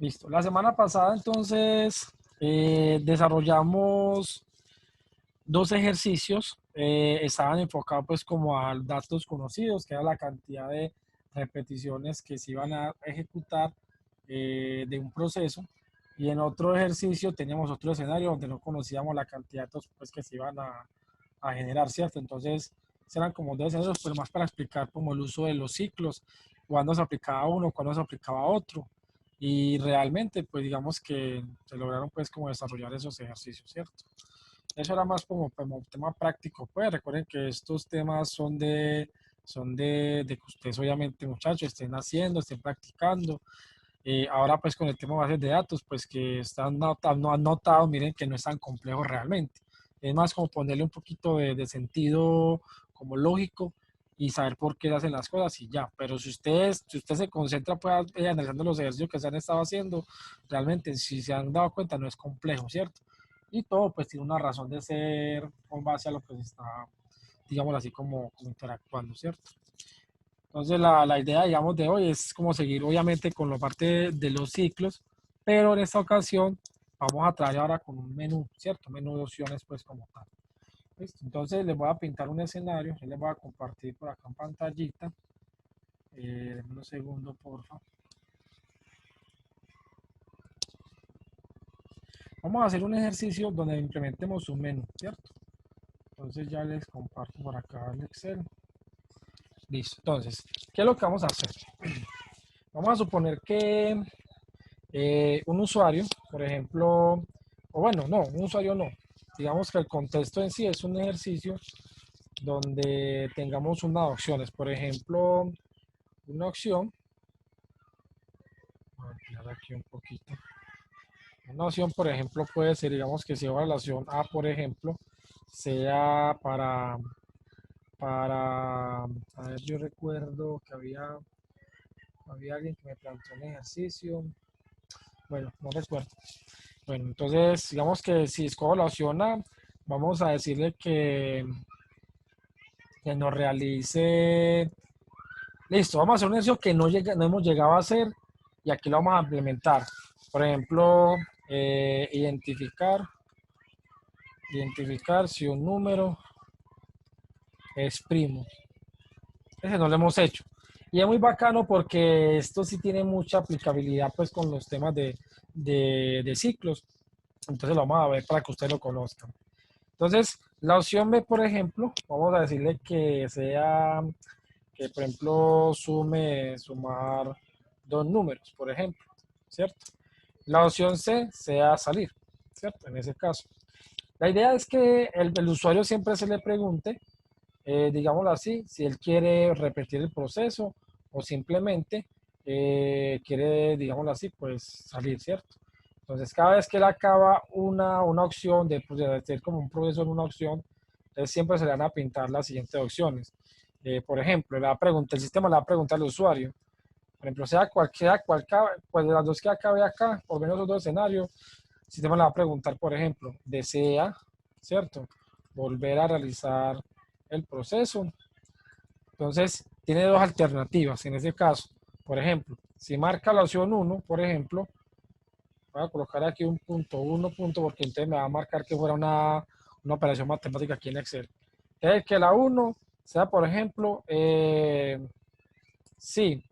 Listo. La semana pasada, entonces, desarrollamos dos ejercicios. Estaban enfocados, pues, como a datos conocidos, que era la cantidad de repeticiones que se iban a ejecutar de un proceso. Y en otro ejercicio teníamos otro escenario donde no conocíamos la cantidad de datos, pues, que se iban a generar, ¿cierto? Entonces, eran como dos escenarios, pero más para explicar como el uso de los ciclos, cuándo se aplicaba uno, cuándo se aplicaba otro. Y realmente, pues digamos que se lograron pues como desarrollar esos ejercicios, ¿cierto? Eso era más como tema práctico, pues recuerden que estos temas son de que ustedes obviamente muchachos estén haciendo, estén practicando. Ahora pues con el tema de bases de datos, pues que están no han notado, miren que no es tan complejo realmente. Es más como ponerle un poquito de sentido como lógico y saber por qué hacen las cosas y ya. Pero si usted se concentra pues analizando los ejercicios que se han estado haciendo, realmente si se han dado cuenta no es complejo, ¿cierto? Y todo pues tiene una razón de ser con base a lo que se está, digamos así, como interactuando, ¿cierto? Entonces la idea, digamos, de hoy es como seguir obviamente con la parte de los ciclos, pero en esta ocasión vamos a traer ahora con un menú, ¿cierto? Un menú de opciones pues como tal. ¿Listo? Entonces les voy a pintar un escenario, les voy a compartir por acá en pantallita. Denme un segundo, porfa. Vamos a hacer un ejercicio donde implementemos un menú, ¿cierto? Entonces ya les comparto por acá el Excel. Listo. Entonces, ¿qué es lo que vamos a hacer? Vamos a suponer que un usuario, por ejemplo, o bueno, no, un usuario no. Digamos que el contexto en sí es un ejercicio donde tengamos unas opciones. Por ejemplo, una opción, voy a ampliar aquí un poquito. Una opción, por ejemplo, puede ser, digamos que si la relación A, por ejemplo, sea para, a ver, yo recuerdo que había alguien que me planteó un ejercicio, bueno, no recuerdo. Bueno, entonces, digamos que si escojo la opción A, vamos a decirle que nos realice. Listo, vamos a hacer un ejercicio que no hemos llegado a hacer y aquí lo vamos a implementar. Por ejemplo, identificar si un número es primo. Ese no lo hemos hecho. Y es muy bacano porque esto sí tiene mucha aplicabilidad pues con los temas de ciclos. Entonces lo vamos a ver para que ustedes lo conozcan. Entonces, la opción B, por ejemplo, vamos a decirle que sea, que por ejemplo sumar dos números, por ejemplo, ¿cierto? La opción C sea salir, ¿cierto? En ese caso. La idea es que el usuario siempre se le pregunte, digámoslo así, si él quiere repetir el proceso o simplemente quiere, digámoslo así, pues salir, ¿cierto? Entonces, cada vez que él acaba una opción, pues, de hacer como un proceso en una opción, entonces siempre se le van a pintar las siguientes opciones. Por ejemplo, el sistema le va a preguntar al usuario, por ejemplo, pues de las dos que acabe acá, por lo menos los dos escenarios, el sistema le va a preguntar, por ejemplo, ¿desea, cierto? Volver a realizar el proceso. Entonces, tiene dos alternativas en ese caso. Por ejemplo, si marca la opción uno, por ejemplo, voy a colocar aquí un punto, uno punto, porque entonces me va a marcar que fuera una operación matemática aquí en Excel. Es que la uno sea, por ejemplo, sí,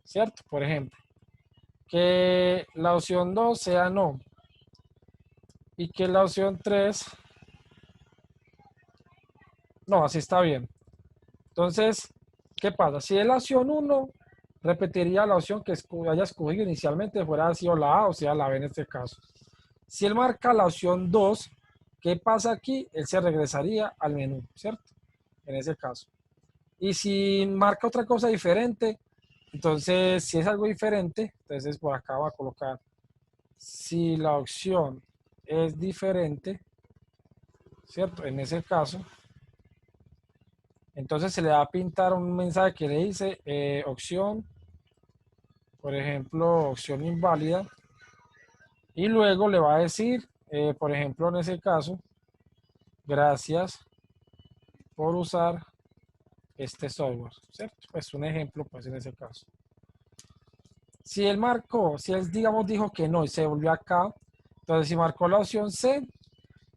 ¿cierto? Por ejemplo, que la opción 2 sea no y que la opción 3 no, así está bien. Entonces, ¿qué pasa? Si es la opción uno, repetiría la opción que haya escogido inicialmente, fuera sido la A o sea la B en este caso. Si él marca la opción 2, ¿qué pasa aquí? Él se regresaría al menú, ¿cierto? En ese caso. Y si marca otra cosa diferente, entonces si es algo diferente, entonces por acá va a colocar, si la opción es diferente, ¿cierto? En ese caso, entonces se le va a pintar un mensaje que le dice opción, por ejemplo, opción inválida, y luego le va a decir, por ejemplo, en ese caso, gracias por usar este software, ¿cierto? Pues un ejemplo, pues en ese caso. Si él marcó, si él, digamos, dijo que no y se volvió acá, entonces si marcó la opción C,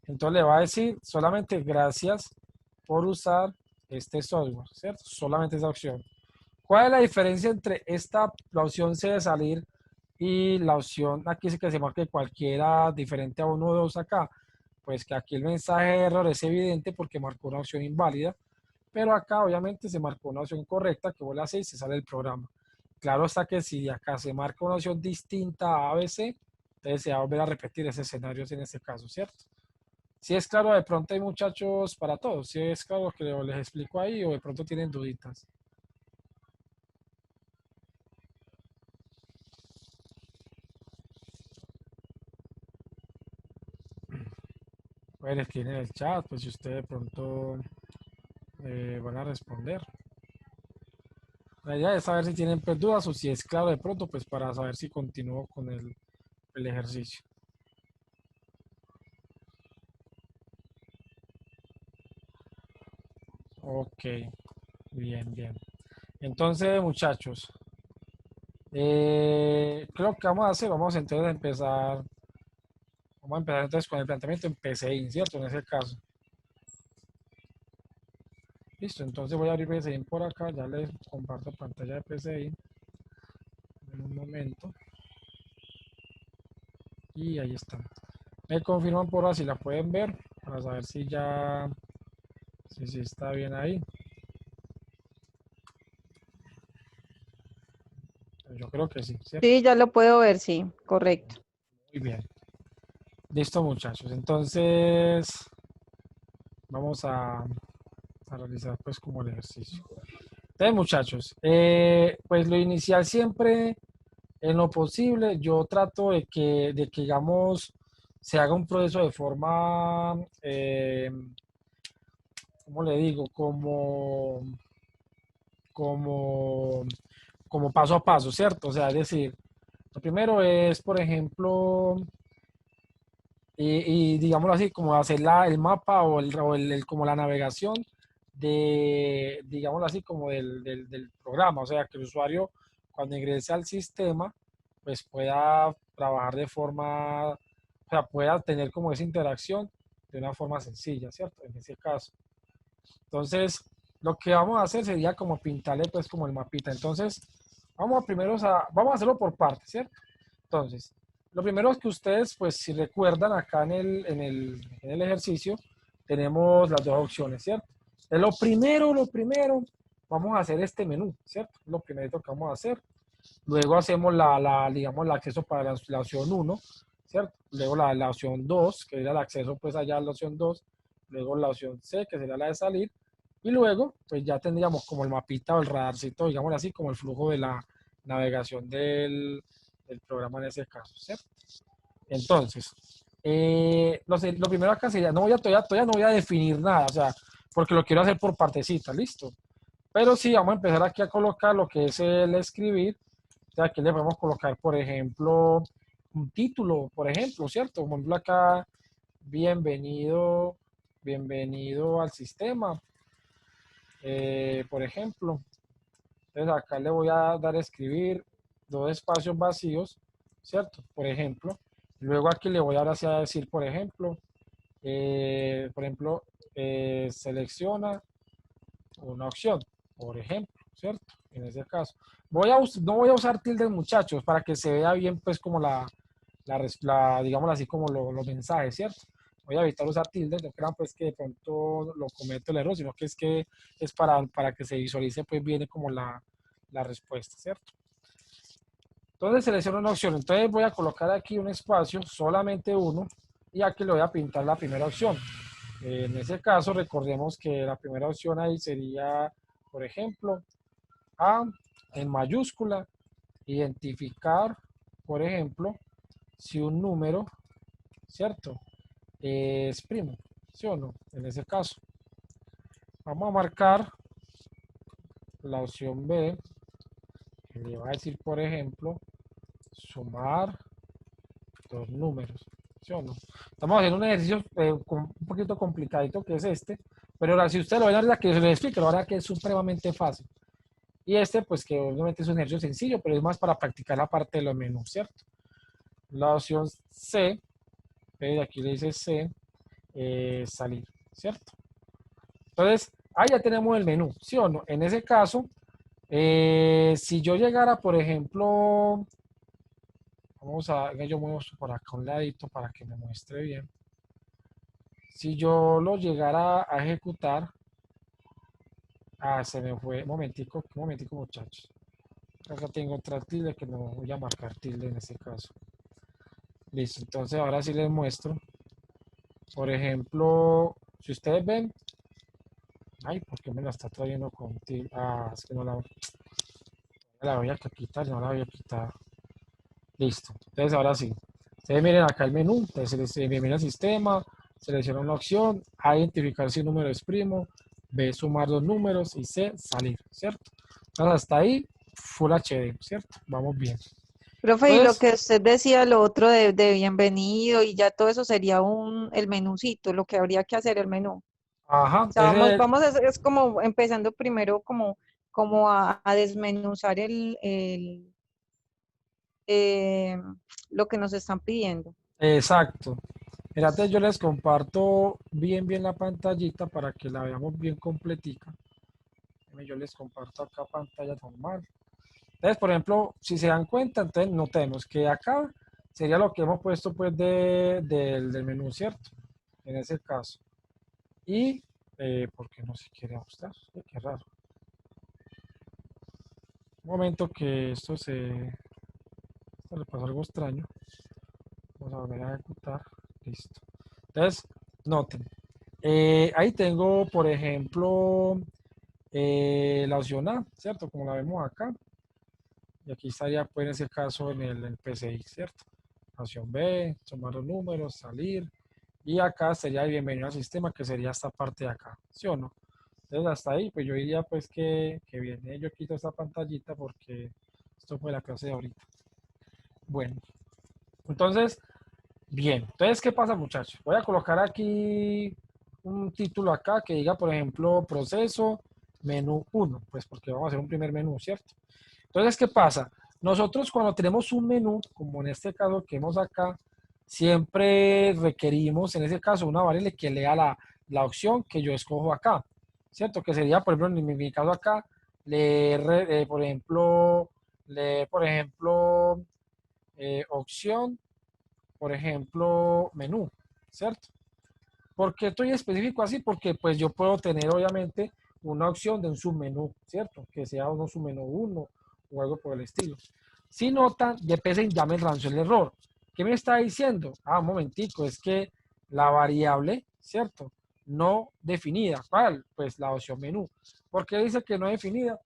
entonces le va a decir solamente gracias por usar este software, ¿cierto? Solamente esa opción. ¿Cuál es la diferencia entre la opción C de salir y la opción, aquí sí que se marque cualquiera diferente a uno de dos acá? Pues que aquí el mensaje de error es evidente porque marcó una opción inválida, pero acá obviamente se marcó una opción correcta, que vos la haces y se sale el programa. Claro está que si acá se marca una opción distinta a ABC, entonces se va a volver a repetir ese escenario en este caso, ¿cierto? Si es claro, de pronto hay muchachos para todos, si es claro lo que les explico ahí o de pronto tienen duditas. Pueden escribir en el chat, pues si ustedes de pronto van a responder. La idea es saber si tienen pues, dudas o si es claro de pronto, pues para saber si continúo con el ejercicio. Ok, bien, bien. Entonces, muchachos, creo que vamos a hacer, vamos entonces a empezar, vamos a empezar entonces con el planteamiento en PCI, ¿cierto? En ese caso. Listo, entonces voy a abrir PCI por acá, ya les comparto pantalla de PCI en un momento. Y ahí están. Me confirman por ahora si la pueden ver, para saber si ya, si está bien ahí. Yo creo que sí, ¿cierto? Sí, ya lo puedo ver, sí, correcto. Muy bien. Listo, muchachos. Entonces, vamos a realizar pues como el ejercicio. Entonces, muchachos, pues lo inicial siempre, en lo posible, yo trato de que digamos, se haga un proceso de forma, ¿cómo le digo? Como, como paso a paso, ¿cierto? O sea, es decir, lo primero es, por ejemplo, y digámoslo así, como hacer el mapa como la navegación digámoslo así, como del programa. O sea, que el usuario cuando ingrese al sistema, pues pueda trabajar de forma, o sea, pueda tener como esa interacción de una forma sencilla, ¿cierto? En ese caso. Entonces, lo que vamos a hacer sería como pintarle pues como el mapita. Entonces, vamos a hacerlo por partes, ¿cierto? Entonces, lo primero es que ustedes, pues si recuerdan acá en el ejercicio, tenemos las dos opciones, ¿cierto? Lo primero, vamos a hacer este menú, ¿cierto? Lo primero que vamos a hacer. Luego hacemos digamos, el acceso para la opción 1, ¿cierto? Luego la opción 2, que era el acceso pues allá a la opción 2. Luego la opción C, que sería la de salir. Y luego, pues ya tendríamos como el mapita o el radarcito, digamos así, como el flujo de la navegación del programa en ese caso, ¿cierto? Entonces, lo primero acá sería, todavía no voy a definir nada, o sea, porque lo quiero hacer por partecitas, listo. Pero sí, vamos a empezar aquí a colocar lo que es el escribir. O sea, aquí le podemos colocar, por ejemplo, un título, por ejemplo, ¿cierto? Por ejemplo, acá, bienvenido al sistema, por ejemplo. Entonces acá le voy a dar a escribir dos espacios vacíos, ¿cierto? Por ejemplo. Luego aquí le voy a decir, por ejemplo, selecciona una opción, por ejemplo, ¿cierto? En ese caso. No voy a usar tildes, muchachos, para que se vea bien, pues, como digamos así, como los mensajes, ¿cierto? Voy a evitar usar tildes, no crean, pues, que de pronto lo cometo el error, sino que es para que se visualice, pues, viene como la respuesta, ¿cierto? Entonces selecciono una opción. Entonces voy a colocar aquí un espacio, solamente uno, y aquí le voy a pintar la primera opción. En ese caso, recordemos que la primera opción ahí sería, por ejemplo, A en mayúscula, identificar, por ejemplo, si un número, ¿cierto? Es primo, ¿sí o no? En ese caso. Vamos a marcar la opción B, que le va a decir, por ejemplo, sumar dos números, ¿sí o no? Estamos haciendo un ejercicio un poquito complicadito que es este, pero ahora si usted lo ven, la que se les explica, la verdad que es supremamente fácil. Y este, pues que obviamente es un ejercicio sencillo, pero es más para practicar la parte de los menús, ¿cierto? La opción C, aquí le dice C, salir, ¿cierto? Entonces, ahí ya tenemos el menú, ¿sí o no? En ese caso, si yo llegara, por ejemplo, vamos a, yo muevo por acá un ladito para que me muestre bien. Si yo lo llegara a ejecutar, se me fue, un momentico muchachos. Acá tengo otra tilde que no voy a marcar tilde en este caso. Listo, entonces ahora sí les muestro. Por ejemplo, si ustedes ven, ay, ¿por qué me la está trayendo con tilde? Es que no la voy a quitar, no la voy a quitar. Listo, entonces ahora sí. Ustedes miren acá el menú, entonces bienvenido al sistema, selecciona una opción, A, identificar si un número es primo, B, sumar dos números y C, salir, ¿cierto? Entonces hasta ahí, Full HD, ¿cierto? Vamos bien. Profe, y lo Entonces, que usted decía, lo otro de bienvenido y ya todo eso sería el menucito, lo que habría que hacer el menú. ajá, O sea, es como empezando primero como a desmenuzar eh, lo que nos están pidiendo. exacto. Mirate, yo les comparto bien la pantallita para que la veamos bien completica. Yo les comparto acá pantalla normal. Entonces, por ejemplo, si se dan cuenta, entonces notemos que acá sería lo que hemos puesto pues del menú, ¿cierto? En ese caso. Y, ¿por qué no se quiere ajustar? Qué raro. Un momento que esto le pasó algo extraño. Vamos a volver a ejecutar. Listo. Entonces, noten. Ahí tengo, por ejemplo, la opción A, ¿cierto? Como la vemos acá. Y aquí estaría, pues, en ese caso, en el PCI, ¿cierto? Opción B, sumar los números, salir. Y acá sería el bienvenido al sistema, que sería esta parte de acá, ¿sí o no? Entonces, hasta ahí, pues yo diría, pues, que viene. Yo quito esta pantallita porque esto fue la clase de ahorita. Bueno, entonces, bien. Entonces, ¿qué pasa, muchachos? Voy a colocar aquí un título acá que diga, por ejemplo, proceso, menú 1, pues porque vamos a hacer un primer menú, ¿cierto? Entonces, ¿qué pasa? Nosotros cuando tenemos un menú, como en este caso que vemos acá, siempre requerimos, en ese caso, una variable que lea la opción que yo escojo acá, ¿cierto? Que sería, por ejemplo, en mi caso acá, leer, por ejemplo, opción, por ejemplo, menú, ¿cierto? ¿Por qué estoy específico así? Porque pues yo puedo tener obviamente una opción de un submenú, ¿cierto? Que sea un submenú 1 o algo por el estilo. Si notan, DPS ya me lanzó el error. ¿Qué me está diciendo? Un momentico, es que la variable, ¿cierto? No definida. ¿Cuál? Pues la opción menú. ¿Por qué dice que no definida?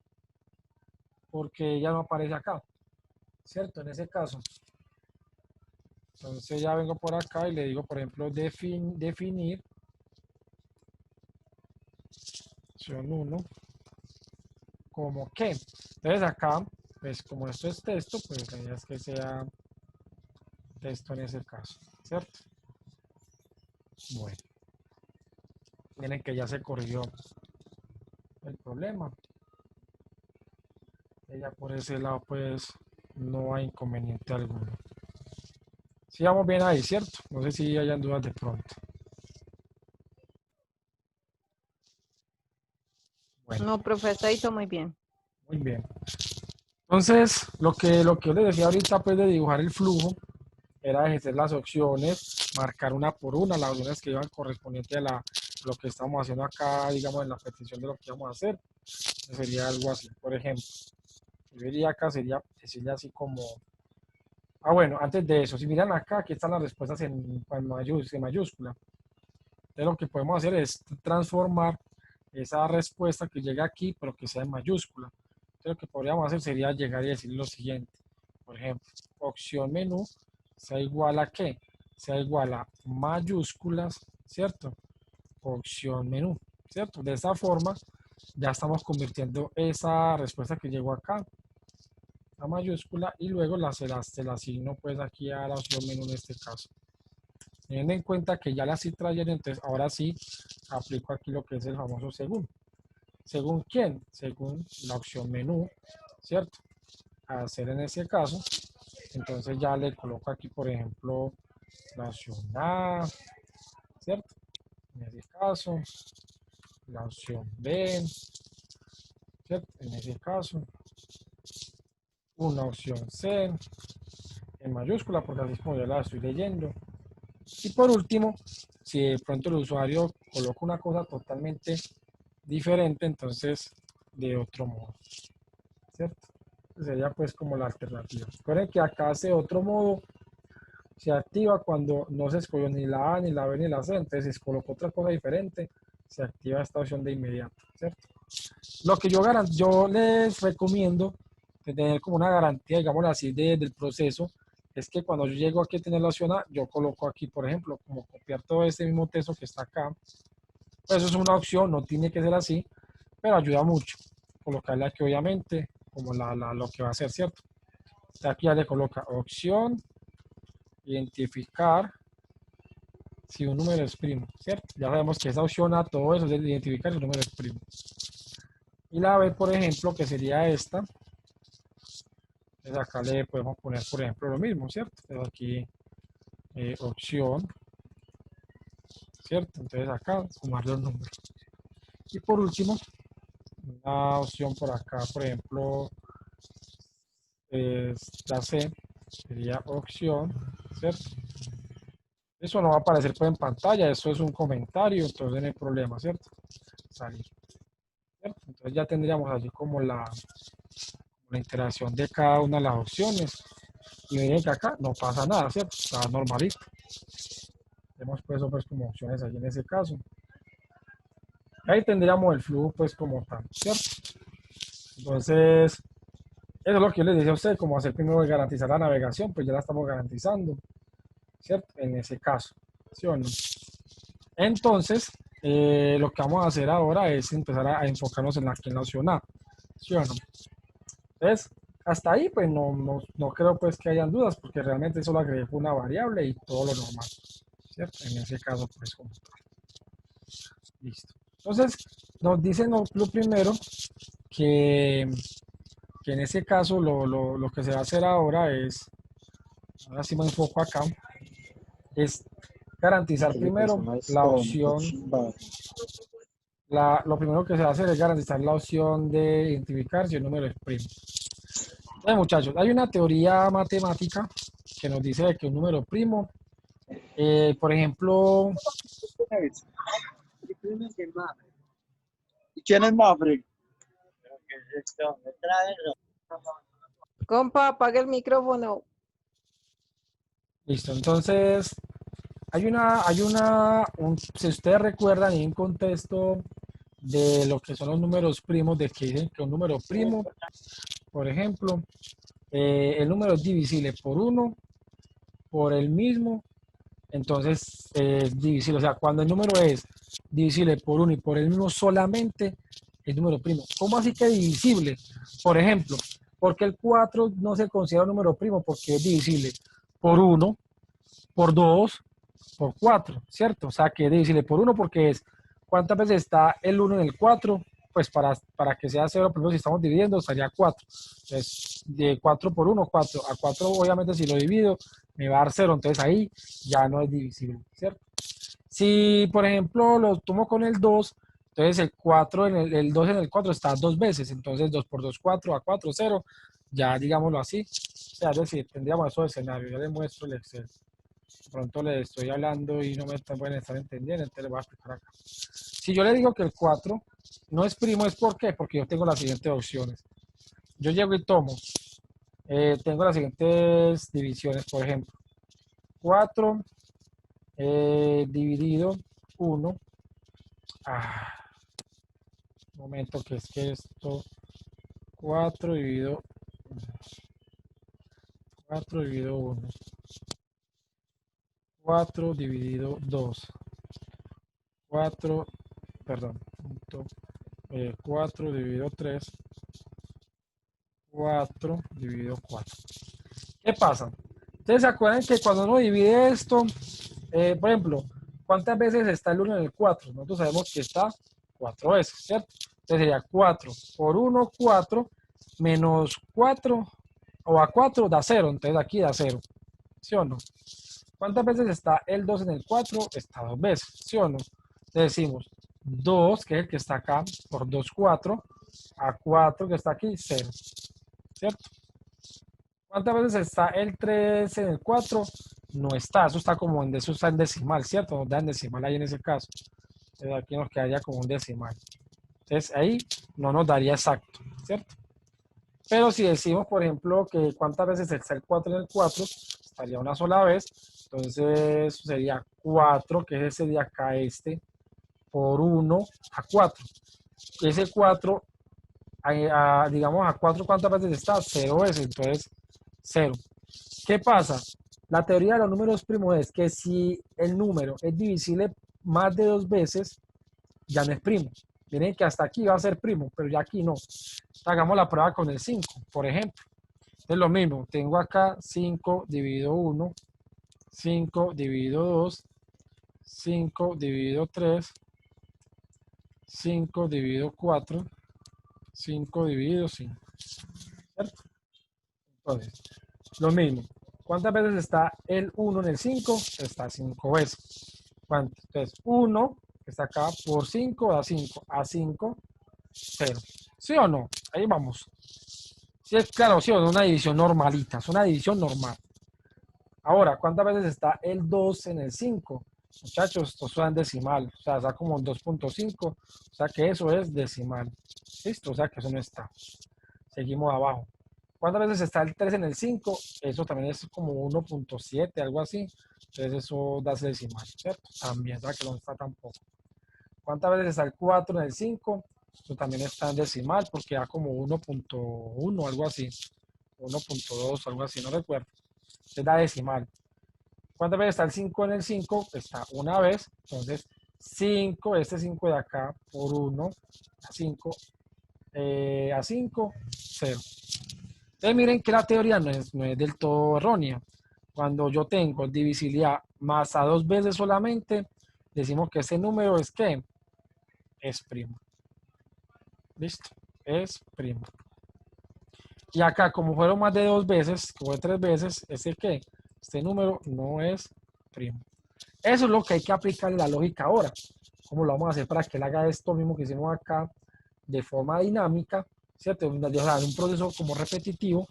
Porque ya no aparece acá, ¿cierto? En ese caso. Entonces ya vengo por acá y le digo, por ejemplo, definir opción 1 como que. Entonces acá, pues como esto es texto, pues la idea es que sea texto en ese caso, ¿cierto? Bueno, miren que ya se corrigió el problema. Ya por ese lado, pues no hay inconveniente alguno. Sí, vamos bien ahí, ¿cierto? No sé si hayan dudas de pronto. Bueno, No, profe, hasta ahí todo muy bien. muy bien. Entonces, lo que yo les decía ahorita, pues de dibujar el flujo, era ejercer las opciones, marcar una por una, las opciones que iban correspondientes a lo que estamos haciendo acá, digamos, en la petición de lo que vamos a hacer. Sería algo así. Por ejemplo, yo diría acá, sería decirle así como, bueno, antes de eso, si miran acá, aquí están las respuestas en mayúscula. Entonces lo que podemos hacer es transformar esa respuesta que llega aquí, pero que sea en mayúscula. Entonces lo que podríamos hacer sería llegar y decir lo siguiente. Por ejemplo, opción menú sea igual a qué? Sea igual a mayúsculas, ¿cierto? Opción menú, ¿cierto? De esta forma ya estamos convirtiendo esa respuesta que llegó acá a mayúscula y luego se la asigno pues aquí a la opción menú en este caso. Teniendo en cuenta que ya la cifra ayer, entonces ahora sí aplico aquí lo que es el famoso según. ¿Según quién? Según la opción menú, ¿cierto? A hacer en ese caso. Entonces ya le coloco aquí, por ejemplo, la opción A, ¿cierto? En ese caso, la opción B, ¿cierto? En ese caso, una opción C en mayúscula, porque así es como yo la estoy leyendo. Y por último, si de pronto el usuario coloca una cosa totalmente diferente, entonces de otro modo, ¿cierto? Sería pues como la alternativa. Recuerden que acá ese otro modo se activa cuando no se escogió ni la A, ni la B, ni la C, entonces si se colocó otra cosa diferente, se activa esta opción de inmediato, ¿cierto? Lo que yo les recomiendo tener como una garantía, digamos así, del proceso, es que cuando yo llego aquí a tener la opción A, yo coloco aquí, por ejemplo, como copiar todo este mismo texto que está acá. Pues eso es una opción, no tiene que ser así, pero ayuda mucho. Colocarle aquí, obviamente, como lo que va a hacer, ¿cierto? Aquí ya le coloca opción, identificar si un número es primo, ¿cierto? Ya sabemos que esa opción a todo eso es identificar si un número es primo. Y la B, por ejemplo, que sería esta. Entonces acá le podemos poner, por ejemplo, lo mismo, ¿cierto? Entonces aquí opción, ¿cierto? Entonces acá sumar los números. Y por último, una opción por acá, por ejemplo, la C, sería opción, ¿cierto? Eso no va a aparecer pues en pantalla, eso es un comentario, entonces no hay problema, ¿cierto? Salir, ¿cierto? Entonces ya tendríamos allí como la interacción de cada una de las opciones. Y miren que acá no pasa nada, ¿cierto? Está normalito. Hemos puesto pues como opciones allí en ese caso. Ahí tendríamos el flujo pues como tal, ¿cierto? Entonces, eso es lo que yo les decía a ustedes, como hacer primero garantizar la navegación, pues ya la estamos garantizando, ¿cierto? En ese caso, ¿sí o no? Entonces, lo que vamos a hacer ahora es empezar a enfocarnos en la opción A, ¿sí o no? Entonces, hasta ahí, pues no creo pues que hayan dudas, porque realmente solo agregué una variable y todo lo normal, ¿cierto? En ese caso, pues como tal. Listo. Entonces, nos dicen lo primero que en ese caso lo que se va a hacer ahora es, ahora sí me enfoco acá, es garantizar primero la opción, lo primero que se va a hacer es garantizar la opción de identificar si el número es primo. Entonces, muchachos, hay una teoría matemática que nos dice que un número primo, por ejemplo, ¿Y quién es Mafre? Compa, apague el micrófono. listo, entonces si ustedes recuerdan, hay un contexto de lo que son los números primos, de que dicen que un número primo, por ejemplo, el número es divisible por 1, por el mismo, entonces es divisible. O sea, cuando el número es divisible por 1 y por el mismo solamente, es número primo. ¿Cómo así que divisible? Por ejemplo, porque el 4 no se considera un número primo porque es divisible por 1, por 2, por 4, ¿cierto? O sea, que es divisible por 1 porque es cuántas veces está el 1 en el 4, pues para que sea 0, primero si estamos dividiendo, estaría 4. Entonces, de 4 por 1, 4. A 4, obviamente, si lo divido, me va a dar 0. Entonces, ahí ya no es divisible, ¿cierto? Si, por ejemplo, lo tomo con el 2, entonces el 4 el 2 en el 4 está 2 veces. Entonces, 2 por 2, 4, a 4, 0. Ya, digámoslo así. O sea, es decir, tendríamos esos escenarios. Ya les muestro el Excel. Pronto le estoy hablando y no me pueden estar entendiendo, entonces le voy a explicar acá. Si yo le digo que el 4 no es primo, ¿es por qué? Porque yo tengo las siguientes opciones. Yo llego y tomo, tengo las siguientes divisiones, por ejemplo. 4 dividido 1. Un momento, que es que esto, 4 dividido 1. 4 dividido 2. 4, perdón, 4 dividido 3, 4 dividido 4. ¿Qué pasa? Ustedes se acuerdan que cuando uno divide esto, por ejemplo, ¿cuántas veces está el 1 en el 4? Nosotros sabemos que está 4 veces, ¿cierto? Entonces sería 4 por 1, 4, menos 4, o a 4 da 0, entonces aquí da 0, ¿sí o no? ¿Cuántas veces está el 2 en el 4? Está 2 veces, ¿sí o no? Le decimos 2, que es el que está acá, por 2, 4, a 4 que está aquí, 0, ¿cierto? ¿Cuántas veces está el 3 en el 4? No está, eso está como en, eso está en decimal, ¿cierto? Nos da en decimal ahí en ese caso. Entonces aquí nos quedaría como un decimal. Entonces ahí no nos daría exacto, ¿cierto? Pero si decimos, por ejemplo, que cuántas veces está el 4 en el 4, estaría una sola vez. Entonces sería 4, que es ese de acá, este, por 1 a 4. Ese 4, digamos, a 4, ¿cuántas veces está? 0 veces, entonces 0. ¿Qué pasa? La teoría de los números primos es que si el número es divisible más de 2 veces, ya no es primo. Miren que hasta aquí va a ser primo, pero ya aquí no. Hagamos la prueba con el 5, por ejemplo. Es lo mismo, tengo acá 5 dividido 1, 5 dividido 2, 5 dividido 3, 5 dividido 4, 5 dividido 5, ¿cierto? Entonces, lo mismo. ¿Cuántas veces está el 1 en el 5? Está 5 veces. ¿Cuánto? Entonces, 1, que está acá, por 5 da 5. A 5, 0. ¿Sí o no? Ahí vamos. Sí, es claro, sí o no, una división normalita. Es una división normal. Ahora, ¿cuántas veces está el 2 en el 5? Muchachos, esto suena en decimal. O sea, está como en 2.5. O sea que eso es decimal. ¿Listo? O sea que eso no está. Seguimos abajo. ¿Cuántas veces está el 3 en el 5? Eso también es como 1.7, algo así. Entonces eso da decimal, ¿cierto? También, o sea que no está tampoco. ¿Cuántas veces está el 4 en el 5? Eso también está en decimal porque da como 1.1, algo así. 1.2, algo así, no recuerdo. Entonces da decimal. ¿Cuántas veces está el 5 en el 5? Está una vez. Entonces 5, este 5 de acá por 1, a 5, 0. Entonces miren que la teoría no es del todo errónea. Cuando yo tengo divisibilidad más a 2 veces solamente, decimos que ese número es ¿qué? Es primo. ¿Listo? Es primo. Y acá, como fueron más de 2 veces, como de 3 veces, ¿este qué? Este número no es primo. Eso es lo que hay que aplicar en la lógica ahora. ¿Cómo lo vamos a hacer para que él haga esto mismo que hicimos acá de forma dinámica? ¿Cierto? O sea, en un proceso como repetitivo,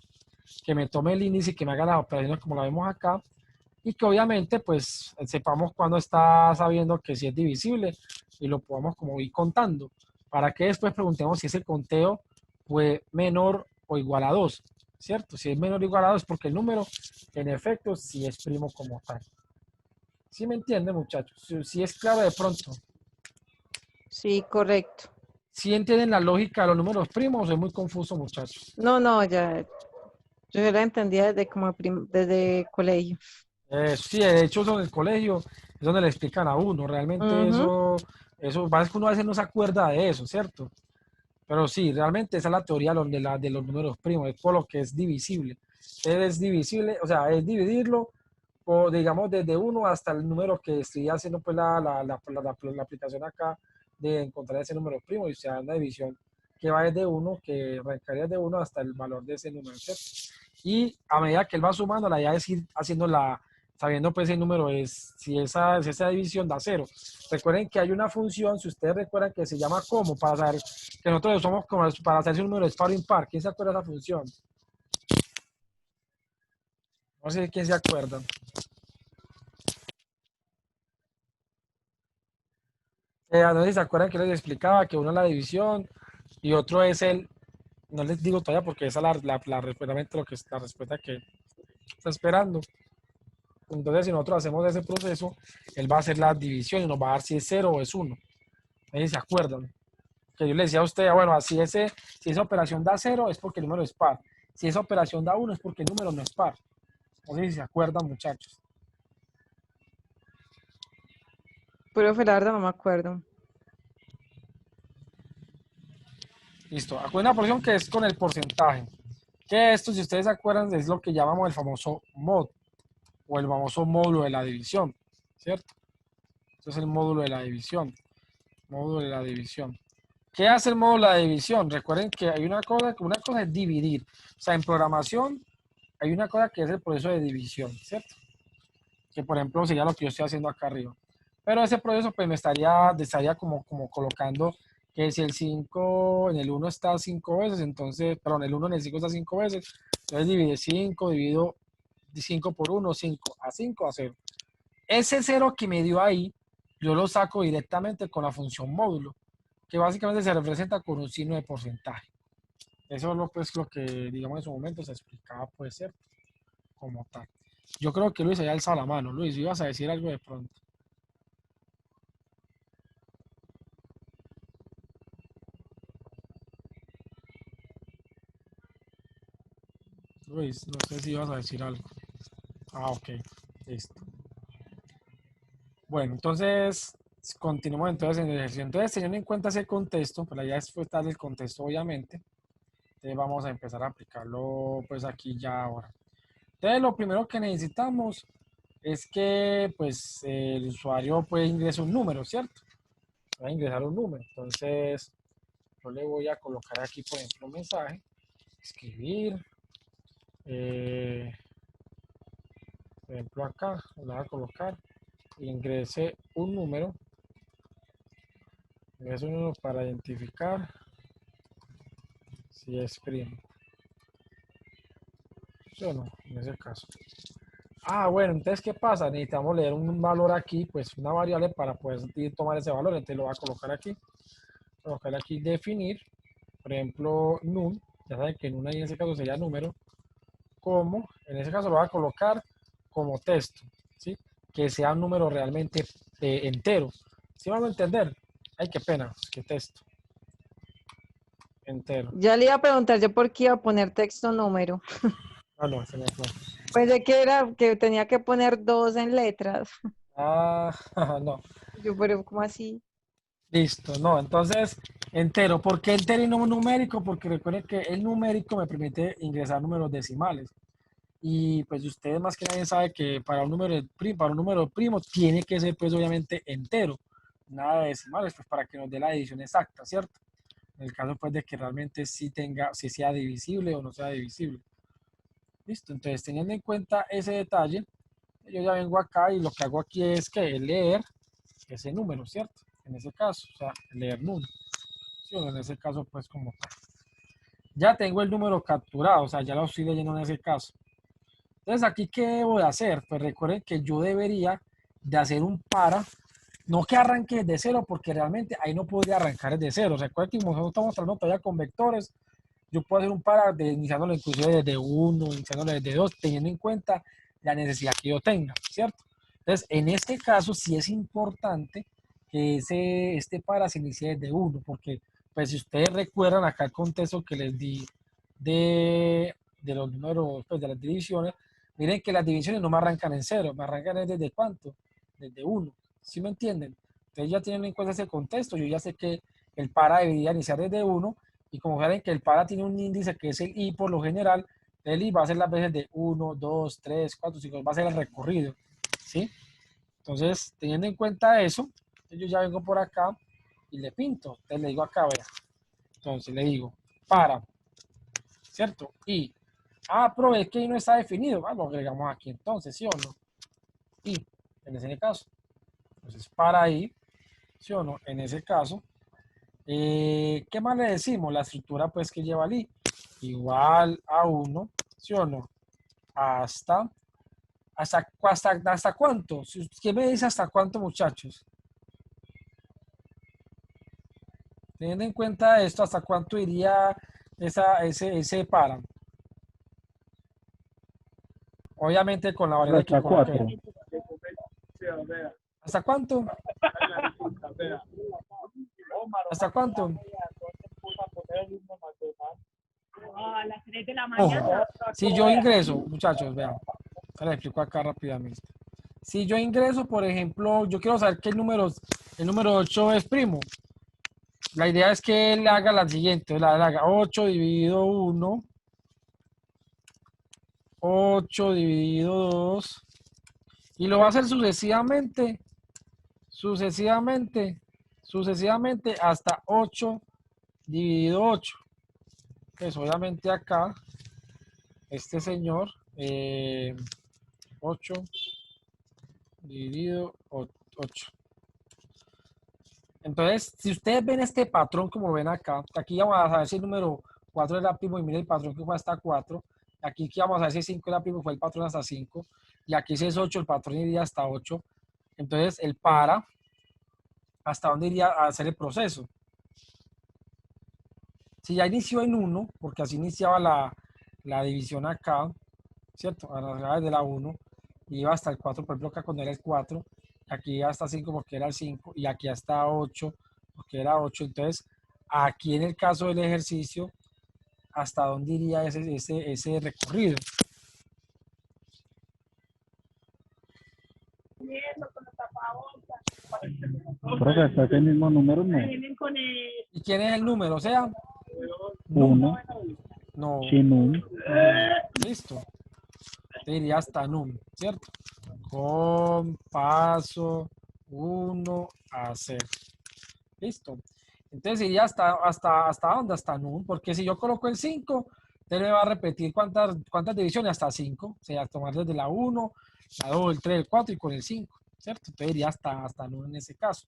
que me tome el índice y que me haga las operaciones como la vemos acá, y que obviamente pues sepamos cuándo está sabiendo que si es divisible y lo podamos como ir contando, para que después preguntemos si ese conteo fue menor o igual a 2, ¿cierto? Si es menor o igual a 2 porque el número en efecto sí es primo como tal. ¿Sí me entienden, muchachos? Si es claro de pronto. Sí, correcto. ¿Sí entienden la lógica de los números primos o es muy confuso, muchachos? No, no, ya, yo ya la entendía desde desde colegio. Sí, de hecho, eso en el colegio es donde le explican a uno. Realmente Ujú. eso, parece que uno a veces no se acuerda de eso, ¿cierto? Pero sí, realmente esa es la teoría de los números primos, es por lo que es divisible. Es divisible, o sea, es dividirlo, o digamos, desde uno hasta el número que estoy haciendo, pues la aplicación acá de encontrar ese número primo, y se da una división que va desde uno, que arrancaría de uno hasta el valor de ese número, ¿cierto? Y a medida que él va sumando, la idea es ir haciendo sabiendo pues el número es, si esa división da cero. Recuerden que hay una función, si ustedes recuerdan, que se llama como, para saber que nosotros usamos como para hacer si un número es par o impar. ¿Quién se acuerda de esa función? No sé quién se acuerda. No sé si se acuerdan que les explicaba que uno es la división y otro es no les digo todavía porque esa es realmente lo que es la respuesta que está esperando. Entonces, si nosotros hacemos ese proceso, él va a hacer la división y nos va a dar si es cero o es uno. No sé si se acuerdan. Que yo le decía a usted, bueno, si esa operación da cero es porque el número es par. Si esa operación da uno es porque el número no es par. No sé si se acuerdan, muchachos. Profe, la verdad no me acuerdo. Listo. Aquí hay una porción que es con el porcentaje. Que esto, si ustedes se acuerdan, es lo que llamamos el famoso mod o el famoso módulo de la división, ¿cierto? Este es el módulo de la división. Módulo de la división. ¿Qué hace el módulo de división? Recuerden que hay una cosa es dividir. O sea, en programación hay una cosa que es el proceso de división, ¿cierto? Que por ejemplo sería lo que yo estoy haciendo acá arriba. Pero ese proceso pues me estaría como colocando que si el 5 en el 1 está 5 veces, entonces, perdón, el 1 en el 5 está 5 veces, entonces divide 5, divido 5 por 1, 5 a 5 a 0. Ese 0 que me dio ahí, yo lo saco directamente con la función módulo, que básicamente se representa con un signo de porcentaje. Eso es lo que, digamos, en su momento se explicaba, puede ser, como tal. Yo creo que Luis había alzado la mano. Luis, ibas a decir algo de pronto. Luis, no sé si ibas a decir algo. Ah, ok. Listo. Bueno, entonces, continuamos entonces en el ejercicio. Entonces, teniendo en cuenta ese contexto, pues la idea es darle el contexto, obviamente. Entonces, vamos a empezar a aplicarlo, pues, aquí ya ahora. Entonces, lo primero que necesitamos es que, pues, el usuario puede ingresar un número, ¿cierto? Va a ingresar un número. Entonces, yo le voy a colocar aquí, por ejemplo, un mensaje, escribir, por ejemplo, acá, le voy a colocar, ingrese un número, para identificar si es primo. ¿Sí o no? En ese caso. Ah, bueno, entonces, ¿qué pasa? Necesitamos leer un valor aquí, pues una variable para poder tomar ese valor. Entonces lo voy a colocar aquí. Colocar aquí definir, por ejemplo, num. Ya saben que num ahí en ese caso sería número. Como, en ese caso lo voy a colocar como texto, ¿sí? Que sea un número realmente entero. ¿Sí van a entender? Ay, qué pena, qué texto. Entero. Ya le iba a preguntar yo por qué iba a poner texto número. Ah, no, se me fue. Pensé que era que tenía que poner dos en letras. Ah, no. Yo, pero ¿cómo así? Listo, no. Entonces, entero. ¿Por qué entero y no numérico? Porque recuerden que el numérico me permite ingresar números decimales. Y pues ustedes más que nadie sabe que para un número primo tiene que ser pues obviamente entero, nada de decimales, pues para que nos dé la división exacta, ¿cierto? En el caso pues de que realmente si sea divisible o no sea divisible. Listo, entonces teniendo en cuenta ese detalle, yo ya vengo acá y lo que hago aquí es que leer ese número, ¿cierto? En ese caso, o sea, leer número. ¿Sí? En ese caso pues como tal. Ya tengo el número capturado, o sea, ya lo estoy leyendo en ese caso. Entonces, aquí, ¿qué debo de hacer? Pues recuerden que yo debería de hacer un para, no que arranque desde cero, porque realmente ahí no podría arrancar desde cero. Recuerden que como nosotros estamos trabajando todavía con vectores, yo puedo hacer un para iniciándolo inclusive desde 1, iniciándolo desde 2, teniendo en cuenta la necesidad que yo tenga, ¿cierto? Entonces, en este caso sí es importante que este para se inicie desde 1, porque pues si ustedes recuerdan acá el contexto que les di de los números, pues de las divisiones, miren que las divisiones no me arrancan en cero, me arrancan desde cuánto, desde 1, ¿sí me entienden? Entonces ya tienen en cuenta ese contexto, yo ya sé que el para debería iniciar desde 1 y como saben que el para tiene un índice que es el i por lo general, el i va a ser las veces de 1, 2, 3, 4, 5, va a ser el recorrido, ¿sí? Entonces, teniendo en cuenta eso, yo ya vengo por acá y le pinto. Entonces le digo acá, vea. Entonces le digo, para, ¿cierto? Y, pero es que ahí no está definido. Lo agregamos aquí entonces, ¿sí o no? Y, en ese caso. Entonces, para ahí, ¿sí o no? En ese caso, ¿qué más le decimos? La estructura pues que lleva el i igual a 1, ¿sí o no? ¿Hasta cuánto? ¿Quién me dice hasta cuánto, muchachos? Teniendo en cuenta esto, ¿hasta cuánto iría ese para? Obviamente con la variable que Hasta coloqué. 4. ¿Hasta cuánto? ¿Hasta cuánto? A las 3 de la mañana. Si yo ingreso, muchachos, vean, les explico acá rápidamente. Si yo ingreso, por ejemplo, yo quiero saber que el número 8 es primo. La idea es que él haga la siguiente, le haga 8 dividido 1, 8 dividido 2, y lo va a hacer sucesivamente hasta 8 dividido 8. Pues obviamente acá, este señor, 8 dividido 8. Entonces, si ustedes ven este patrón como ven acá, aquí vamos a saber si el número 4 era primo y mire el patrón que fue hasta 4. Aquí vamos a ver si 5 era primo y fue el patrón hasta 5. Y aquí si es 8, el patrón iría hasta 8. Entonces, él para. ¿Hasta dónde iría a hacer el proceso? Si ya inició en 1, porque así iniciaba la división acá, ¿cierto? A las graves de la 1, y iba hasta el 4, por ejemplo, acá cuando era el 4, aquí iba hasta 5 porque era el 5, y aquí hasta 8 porque era 8. Entonces, aquí en el caso del ejercicio, ¿hasta dónde iría ese recorrido? Eso, con los tapabocas. Profe, hasta ese mismo número no. Vienen con el... ¿Y quién es el número? O sea, Uno, no. sin un. Listo. Te iría hasta num, ¿cierto? Con paso 1 a 0. Listo. Entonces iría hasta dónde, hasta num, porque si yo coloco el 5, usted me va a repetir cuántas divisiones, hasta 5. O sea, tomar desde la 1, la 2, el 3, el 4 y con el 5, ¿cierto? Entonces iría hasta num en ese caso.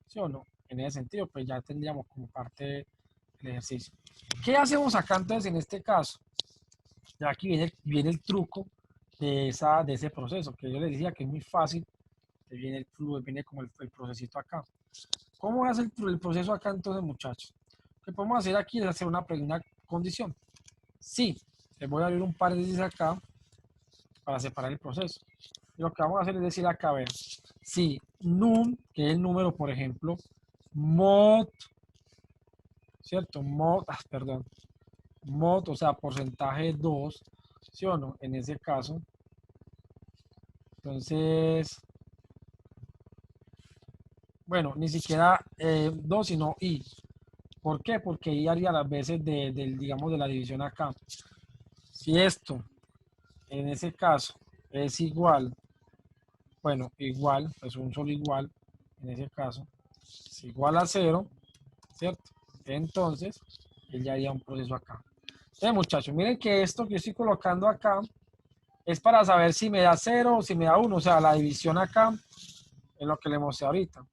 ¿Sí o no? En ese sentido, pues ya tendríamos como parte del ejercicio. ¿Qué hacemos acá entonces en este caso? Ya aquí viene el truco de ese proceso, que yo les decía que es muy fácil, que viene el flujo, viene como el procesito acá. ¿Cómo hace el proceso acá entonces, muchachos? Lo que podemos hacer aquí es hacer una condición. Sí, les voy a abrir un paréntesis acá para separar el proceso. Y lo que vamos a hacer es decir acá, a ver, si num, que es el número, por ejemplo, mod, ¿cierto? Mod, o sea, porcentaje 2, ¿sí o no? En ese caso. Entonces, bueno, ni siquiera 2, sino i. ¿Por qué? Porque i haría las veces digamos, de la división acá. Si esto, en ese caso, es igual, bueno, igual, pues un solo igual, en ese caso, es igual a 0, ¿cierto? Entonces, él ya haría un proceso acá. Entonces, muchachos, miren que esto que yo estoy colocando acá es para saber si me da 0 o si me da 1, o sea, la división acá es lo que le mostré ahorita.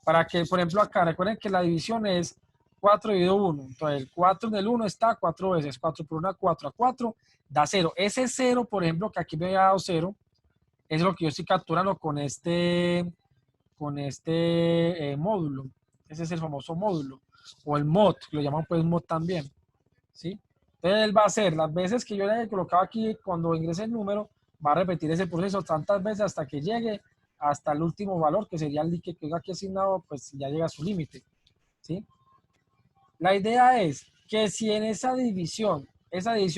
Para que, por ejemplo, acá, recuerden que la división es 4 dividido 1. Entonces, el 4 en el 1 está 4 veces. 4 por 1, 4 a 4, da 0. Ese 0, por ejemplo, que aquí me había dado 0, es lo que yo estoy capturando con este módulo. Ese es el famoso módulo. O el mod, que lo llaman pues mod también. ¿Sí? Entonces, él va a hacer las veces que yo le haya colocado aquí, cuando ingrese el número, va a repetir ese proceso tantas veces hasta que llegue hasta el último valor, que sería el que queda aquí asignado, pues ya llega a su límite, ¿sí? La idea es que si en esa división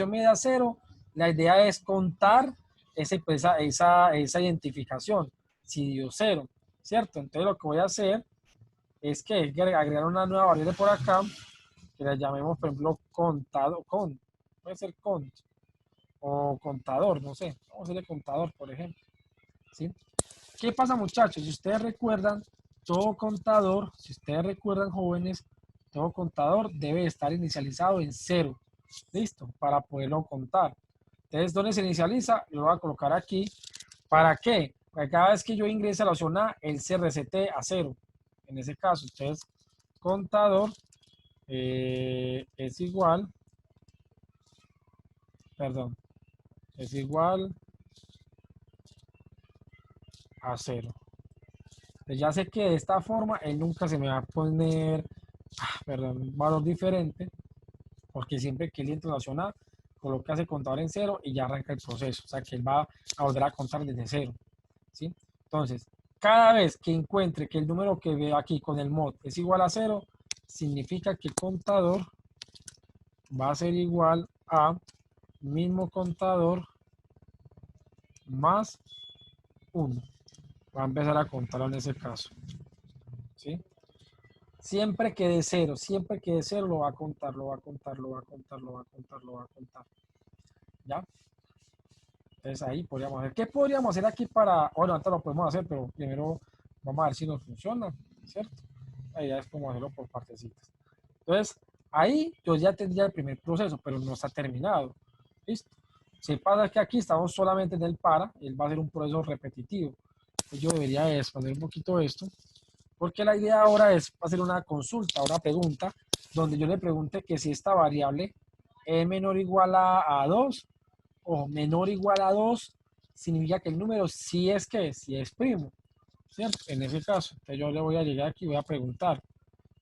me da 0, la idea es contar esa identificación, si dio 0, ¿cierto? Entonces lo que voy a hacer es que agregar una nueva variable por acá, que la llamemos, por ejemplo, puede ser cont, o contador, no sé, vamos a hacerle contador, por ejemplo, ¿sí? ¿Qué pasa, muchachos? Si ustedes recuerdan, todo contador, si ustedes recuerdan, jóvenes, todo contador debe estar inicializado en 0. ¿Listo? Para poderlo contar. Entonces, ¿dónde se inicializa? Lo voy a colocar aquí. ¿Para qué? Para que cada vez que yo ingrese a la opción A, él se resete a 0. En ese caso, entonces, contador es igual a 0. Entonces ya sé que de esta forma él nunca se me va a poner, un valor diferente, porque siempre que él entra en la opción A, coloca ese contador en 0 y ya arranca el proceso. O sea que él va a volver a contar desde 0. ¿Sí? Entonces, cada vez que encuentre que el número que veo aquí con el mod es igual a 0, significa que el contador va a ser igual a mismo contador más 1. Va a empezar a contarlo en ese caso. ¿Sí? Siempre que de 0 lo va a contar, lo va a contar. ¿Ya? Entonces ahí podríamos hacer. ¿Qué podríamos hacer aquí para...? Bueno, antes lo podemos hacer, pero primero vamos a ver si nos funciona, ¿cierto? Ahí ya es como hacerlo por partecitas. Entonces, Ahí yo ya tendría el primer proceso, pero no está terminado. ¿Listo? Si pasa que aquí estamos solamente en el para, él va a hacer un proceso repetitivo. Entonces yo debería expandir un poquito esto, porque la idea ahora es hacer una consulta, una pregunta, donde yo le pregunte que si esta variable es menor o igual a 2 o menor o igual a 2, significa que el número sí es que, sí es primo, ¿cierto? En ese caso, entonces yo le voy a llegar aquí y voy a preguntar,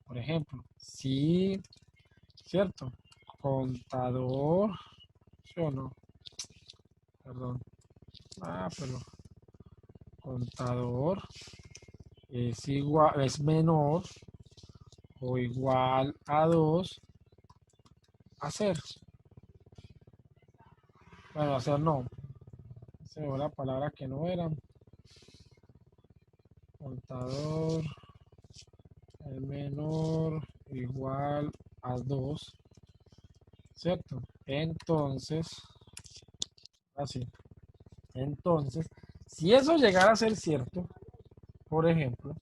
por ejemplo, si, ¿cierto? Contador, ¿sí o no? Perdón. Pero contador es igual, es menor o igual a 2, hacer. Bueno, hacer no. Se me fue la palabra que no era. Contador es menor o igual a 2, ¿cierto? Entonces, así. Entonces, si eso llegara a ser cierto, por ejemplo,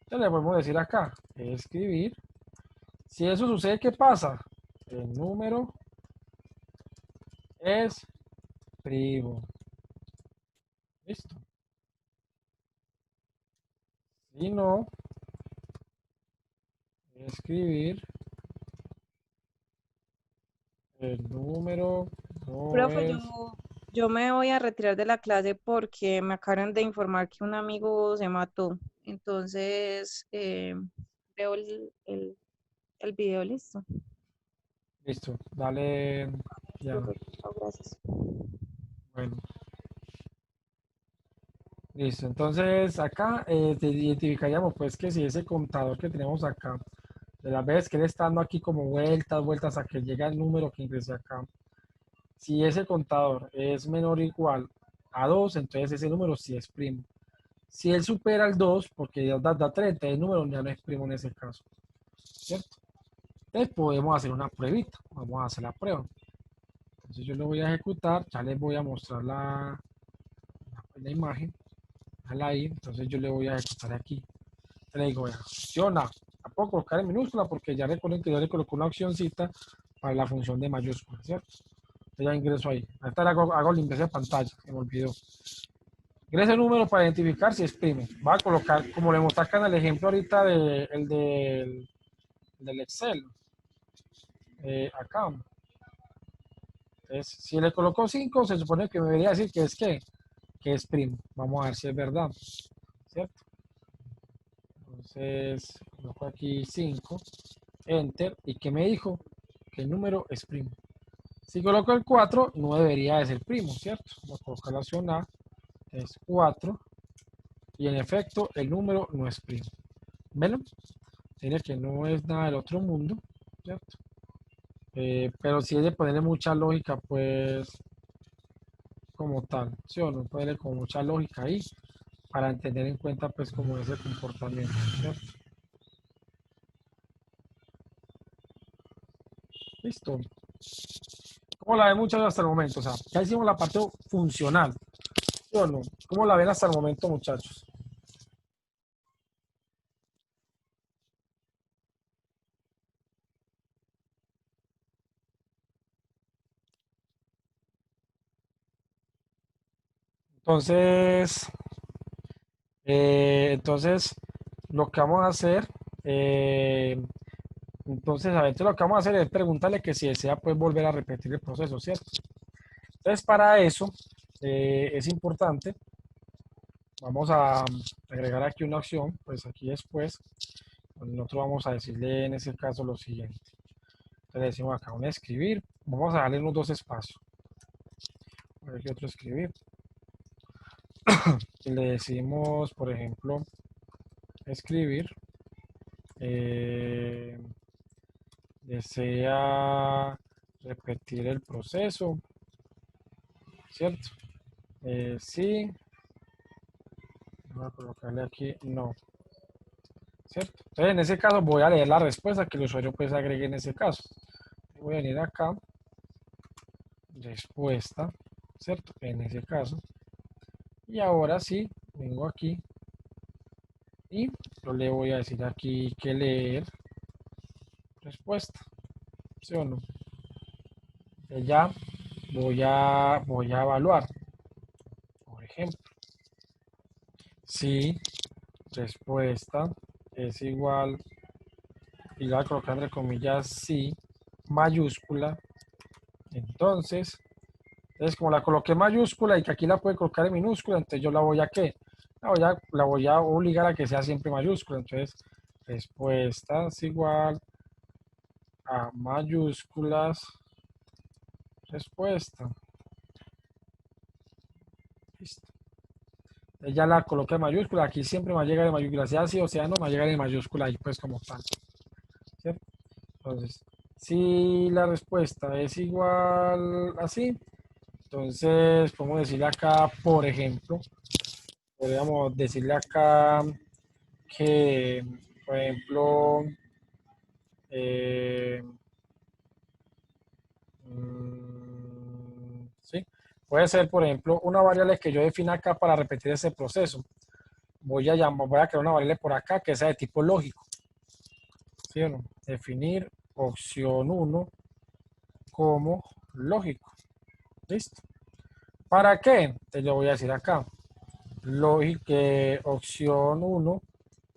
entonces le podemos decir acá, escribir. Si eso sucede, ¿qué pasa? El número es primo. Listo. Si no, escribir el número no Profe, es. yo me voy a retirar de la clase porque me acaban de informar que un amigo se mató. Entonces, veo el video, listo. Listo. Dale. Ya. Profe, chao, gracias. Bueno. Listo. Entonces acá te identificaríamos pues que si ese contador que tenemos acá, de las veces que él está dando aquí como vueltas, vueltas a que llega el número que ingresé acá, si ese contador es menor o igual a 2, entonces ese número sí es primo. Si él supera el 2, porque ya da 30, el número ya no es primo en ese caso, ¿cierto? Entonces podemos hacer una pruebita. Vamos a hacer la prueba. Entonces yo lo voy a ejecutar, ya les voy a mostrar la imagen. Déjala ahí, entonces yo le voy a ejecutar aquí. Le digo, vea, acciona. La puedo colocar en minúscula porque ya recuerden que yo le coloco una opcióncita para la función de mayúscula, ¿cierto? Entonces ya ingreso ahí. Ahorita hago limpieza de pantalla, se me olvidó. Ingresa el número para identificar si es primo. Va a colocar, como le mostré acá en el ejemplo ahorita del Excel. Acá. Entonces, si le coloco 5, se supone que me debería decir que es primo. Vamos a ver si es verdad, ¿cierto? Entonces, coloco aquí 5, enter, y que me dijo que el número es primo. Si coloco el 4, no debería de ser primo, ¿cierto? Vamos a colocar la opción A, es 4, y en efecto, el número no es primo. ¿Ven? Tiene que no es nada del otro mundo, ¿cierto? Pero si es de ponerle mucha lógica, pues, como tal, ¿sí o no? Ponerle con mucha lógica ahí, para tener en cuenta, pues, como ese comportamiento, ¿cierto? Listo. ¿Cómo la ven muchachos hasta el momento? O sea, ya hicimos la parte funcional, ¿sí o no? ¿Cómo la ven hasta el momento, muchachos? Entonces, entonces lo que vamos a hacer, entonces, a ver, entonces lo que vamos a hacer es preguntarle que si desea, pues, volver a repetir el proceso, ¿cierto? Entonces, para eso, es importante, vamos a agregar aquí una opción, pues aquí después, nosotros vamos a decirle en ese caso lo siguiente. Entonces, le decimos acá un escribir, vamos a darle unos dos espacios. Aquí otro escribir. Y le decimos, por ejemplo, escribir. Desea repetir el proceso, ¿cierto? Sí. Voy a colocarle aquí no, ¿cierto? Entonces, en ese caso voy a leer la respuesta que el usuario pues agregue en ese caso. Voy a venir acá, respuesta, ¿cierto? En ese caso. Y ahora sí, vengo aquí y yo le voy a decir aquí que leer respuesta. ¿sí o no? Ya voy a evaluar. Por ejemplo, si respuesta es igual, y la voy a colocar entre comillas, sí, mayúscula, entonces como la coloqué mayúscula y que aquí la puede colocar en minúscula, entonces yo la voy a ¿qué? La voy a obligar a que sea siempre mayúscula. Entonces, respuesta es igual a mayúsculas, respuesta. Listo. Entonces ya la coloqué en mayúscula, aquí siempre me va a llegar en mayúscula, sea sí o sea no, me va a llegar en mayúscula ahí pues como tal. ¿Cierto? Entonces, si la respuesta es igual así, entonces podemos decirle acá, por ejemplo, podríamos decirle acá que, por ejemplo, eh, sí, puede ser, por ejemplo, una variable que yo defina acá para repetir ese proceso. Voy a crear una variable por acá que sea de tipo lógico. ¿Sí o no? Definir opción 1 como lógico. ¿Listo? ¿Para qué? Entonces yo voy a decir acá. Lógico, opción 1 va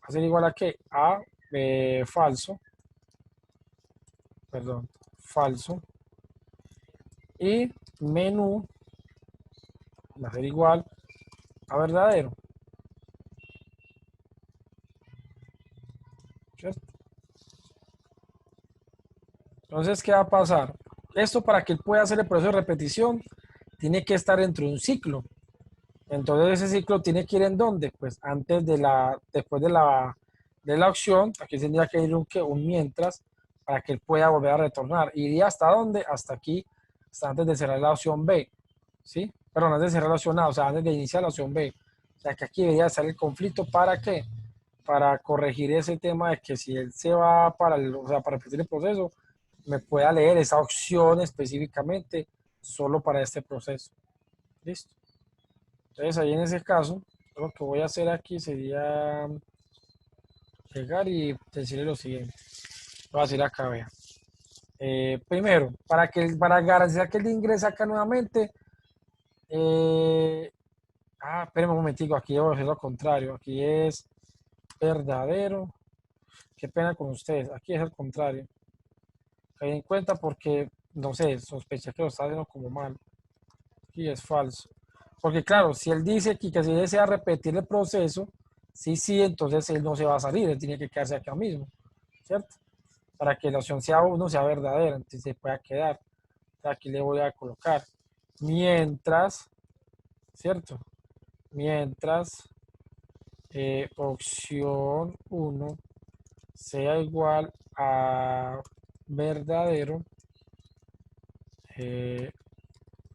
a ser igual a qué? A falso. Perdón, falso. Y menú va a ser igual a verdadero. ¿Cierto? Entonces, ¿qué va a pasar? Esto para que él pueda hacer el proceso de repetición, tiene que estar dentro de un ciclo. Entonces, ese ciclo tiene que ir en dónde? Pues antes de después de la opción, aquí tendría que ir un mientras para que él pueda volver a retornar. ¿Iría hasta dónde? Hasta aquí, hasta antes de cerrar la opción B. ¿Sí? Perdón, antes de cerrar la opción A, o sea, antes de iniciar la opción B. O sea, que aquí debería estar el conflicto. ¿Para qué? Para corregir ese tema de que si él se va o sea, para repetir el proceso, me pueda leer esa opción específicamente solo para este proceso. ¿Listo? Entonces ahí en ese caso, lo que voy a hacer aquí sería llegar y decirle lo siguiente. Voy a decir acá, vea. Primero, para garantizar que él ingrese acá nuevamente, espérenme un momentico, aquí debo hacer lo contrario. Aquí es verdadero. Qué pena con ustedes. Aquí es el contrario. Caí en cuenta porque, no sé, sospeché que lo está haciendo como mal. Aquí es falso. Porque claro, si él dice aquí que si desea repetir el proceso, sí, entonces él no se va a salir, él tiene que quedarse acá mismo, ¿cierto? Para que la opción sea 1 sea verdadera, entonces se pueda quedar. Aquí le voy a colocar mientras, ¿cierto? Mientras opción 1 sea igual a verdadero,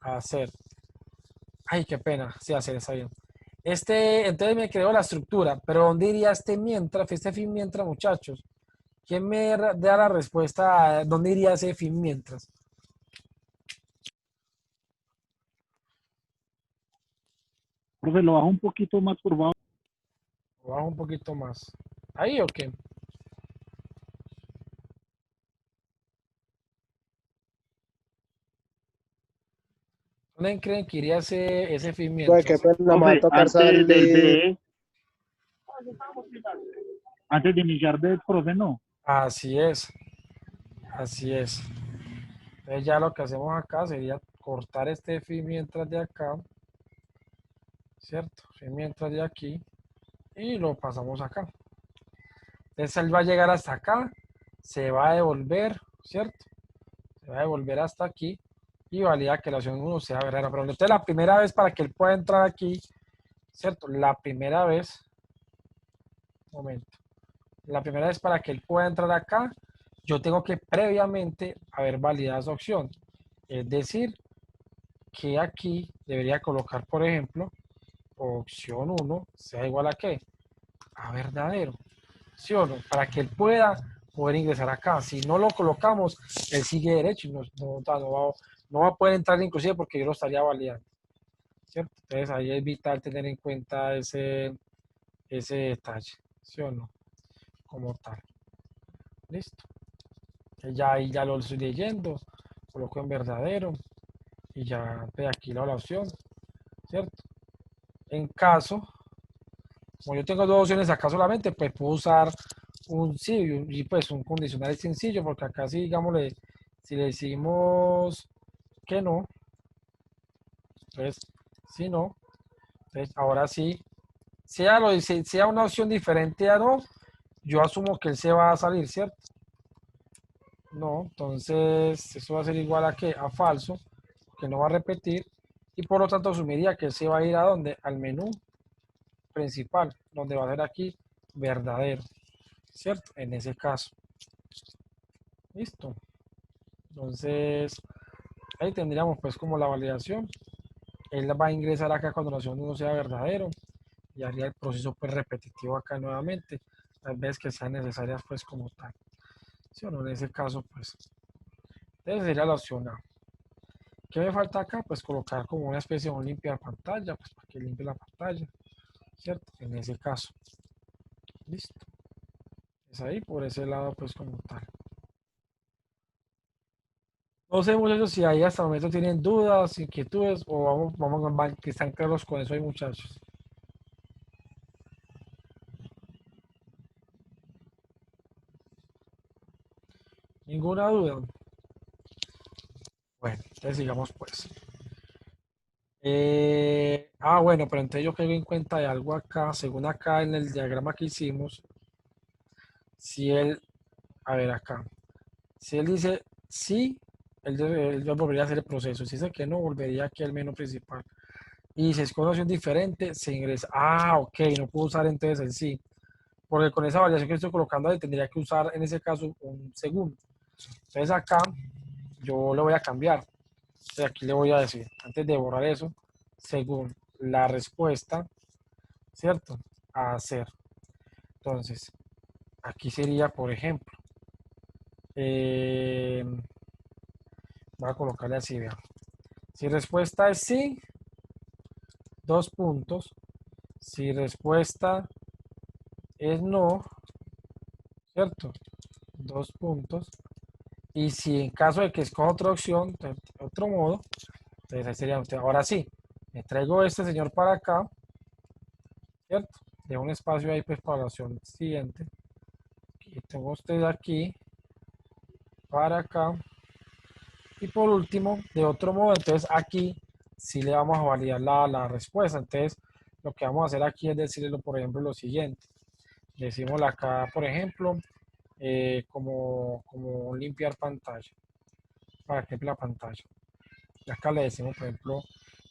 hacer. Ay, qué pena, sí, hacer, está bien. Entonces me creó la estructura, pero ¿dónde iría este fin mientras, muchachos? ¿Quién me da la respuesta a dónde iría ese fin mientras? Profe, lo bajo un poquito más, por favor. Bajo un poquito más. ¿Ahí o qué? ¿Dónde creen que iría ese fin Pues qué mientras? pena, me va a Profe, tocar antes del salir. B, antes de iniciar del profe, no. Así es, así es. Entonces ya lo que hacemos acá sería cortar este fin mientras de acá, ¿cierto? Fin mientras de aquí y lo pasamos acá. Entonces él va a llegar hasta acá, se va a devolver, ¿cierto? Se va a devolver hasta aquí y valida que la opción 1 sea verdadera. Pero entonces la primera vez para que él pueda entrar aquí, ¿cierto? La primera vez, momento, la primera vez para que él pueda entrar acá, yo tengo que previamente haber validado esa opción. Es decir, que aquí debería colocar, por ejemplo, opción 1 sea igual a qué? A verdadero. ¿Sí o no? Para que él pueda poder ingresar acá. Si no lo colocamos, él sigue derecho y no va a poder entrar inclusive porque yo lo estaría validando. ¿Cierto? Entonces ahí es vital tener en cuenta ese detalle. ¿Sí o no? Como tal. Listo. Ya ahí ya lo estoy leyendo, coloco en verdadero y ya de aquí la opción, ¿cierto? En caso, como yo tengo dos opciones acá solamente, pues puedo usar un sí y pues un condicional sencillo, porque acá sí, digámosle, si le decimos que no, entonces, si no, entonces ahora sí, sea una opción diferente a no, yo asumo que él se va a salir, ¿cierto? No, entonces eso va a ser igual a que a falso, que no va a repetir, y por lo tanto asumiría que él se va a ir a donde, al menú principal, donde va a ser aquí verdadero, ¿cierto? En ese caso. Listo. Entonces, ahí tendríamos pues como la validación. Él va a ingresar acá cuando la opción 1 sea verdadero y haría el proceso pues repetitivo acá nuevamente, las veces que sean necesarias pues como tal. ¿Sí o no? En ese caso pues, esa sería la opción A. ¿Qué me falta acá? Pues colocar como una especie de un limpiar pantalla, pues para que limpie la pantalla, ¿cierto? En ese caso. Listo. Es ahí por ese lado pues como tal. No sé muchachos si ahí hasta el momento tienen dudas, inquietudes o que están claros con eso hay muchachos. Ninguna duda. Bueno, entonces sigamos pues. Bueno, pero entonces yo caigo en cuenta de algo acá, según acá en el diagrama que hicimos, si él, a ver acá, si él dice sí, él volvería a hacer el proceso, si dice que no, volvería aquí al menú principal. Y si es con una opción diferente, se ingresa. Ok, no puedo usar entonces el sí, porque con esa variación que estoy colocando ahí tendría que usar en ese caso un segundo. Entonces acá yo le voy a cambiar. Entonces aquí le voy a decir, antes de borrar eso, según la respuesta, ¿cierto? A hacer. Entonces, aquí sería, por ejemplo, voy a colocarle así, vean. Si respuesta es sí, 2 puntos. Si respuesta es no, ¿cierto? 2 puntos. Y si en caso de que escoja otra opción, de otro modo, entonces ahí sería, ahora sí, me traigo este señor para acá, ¿cierto? Dejo un espacio ahí pues para la opción siguiente. Y tengo usted aquí, para acá. Y por último, de otro modo, entonces aquí sí le vamos a validar la respuesta. Entonces, lo que vamos a hacer aquí es decirle, por ejemplo, lo siguiente. Decimos acá, por ejemplo, como limpiar pantalla, para que la pantalla. Y acá le decimos, por ejemplo,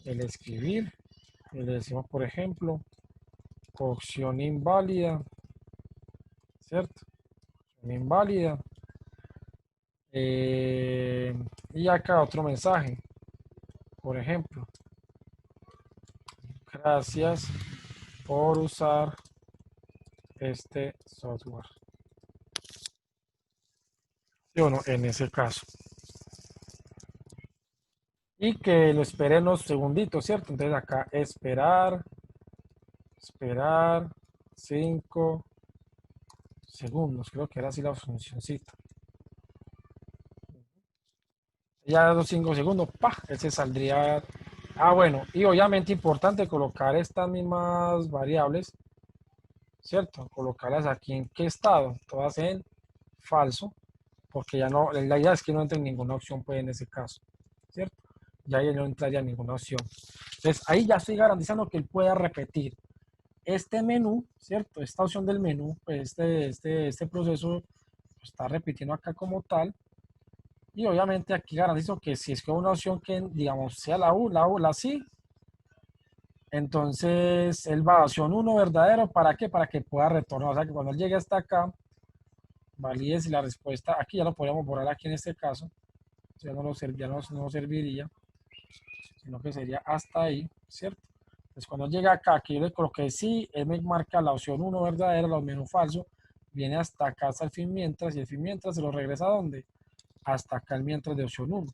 el escribir. Y le decimos, por ejemplo, opción inválida, ¿cierto? Opción inválida. Y acá otro mensaje. Por ejemplo, gracias por usar este software. ¿Sí o no? En ese caso. Y que lo espere unos segunditos, ¿cierto? Entonces acá esperar 5 segundos. Creo que era así la funcioncita. Ya los 5 segundos, ¡pah! Él se saldría. Bueno, y obviamente importante colocar estas mismas variables, ¿cierto? Colocarlas aquí en qué estado, todas en falso, porque ya no, la idea es que no entre en ninguna opción, pues en ese caso, ¿cierto? Ya ahí no entraría ninguna opción. Entonces ahí ya estoy garantizando que él pueda repetir este menú, ¿cierto? Esta opción del menú, pues este proceso está repitiendo acá como tal. Y obviamente aquí garantizo que si es que una opción que, digamos, sea la sí, entonces él va a opción 1 verdadero, ¿para qué? Para que pueda retornar. O sea que cuando él llegue hasta acá, valide si la respuesta, aquí ya lo podríamos borrar aquí en este caso, ya no, no serviría, sino que sería hasta ahí, ¿cierto? Entonces cuando llega acá, que yo le coloqué sí, él me marca la opción 1 verdadera, la menú falso, viene hasta acá, hasta el fin mientras, y el fin mientras se lo regresa a ¿dónde? Hasta acá el mientras de opción 1.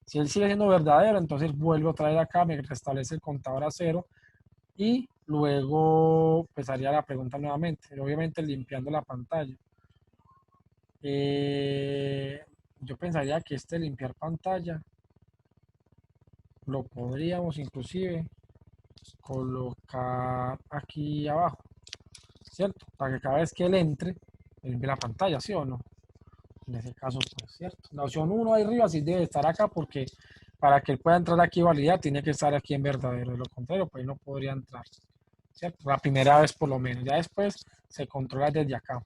Si él sigue siendo verdadero, entonces vuelvo a traer acá, me restablece el contador a 0 y luego pues haría la pregunta nuevamente, obviamente limpiando la pantalla. yo pensaría que este limpiar pantalla lo podríamos inclusive colocar aquí abajo, ¿cierto? Para que cada vez que él entre, él limpie la pantalla, ¿sí o no? En ese caso, pues, ¿cierto? La opción 1 ahí arriba sí debe estar acá porque para que él pueda entrar aquí y validar, tiene que estar aquí en verdadero. De lo contrario, pues no podría entrar, ¿cierto? La primera vez por lo menos. Ya después se controla desde acá.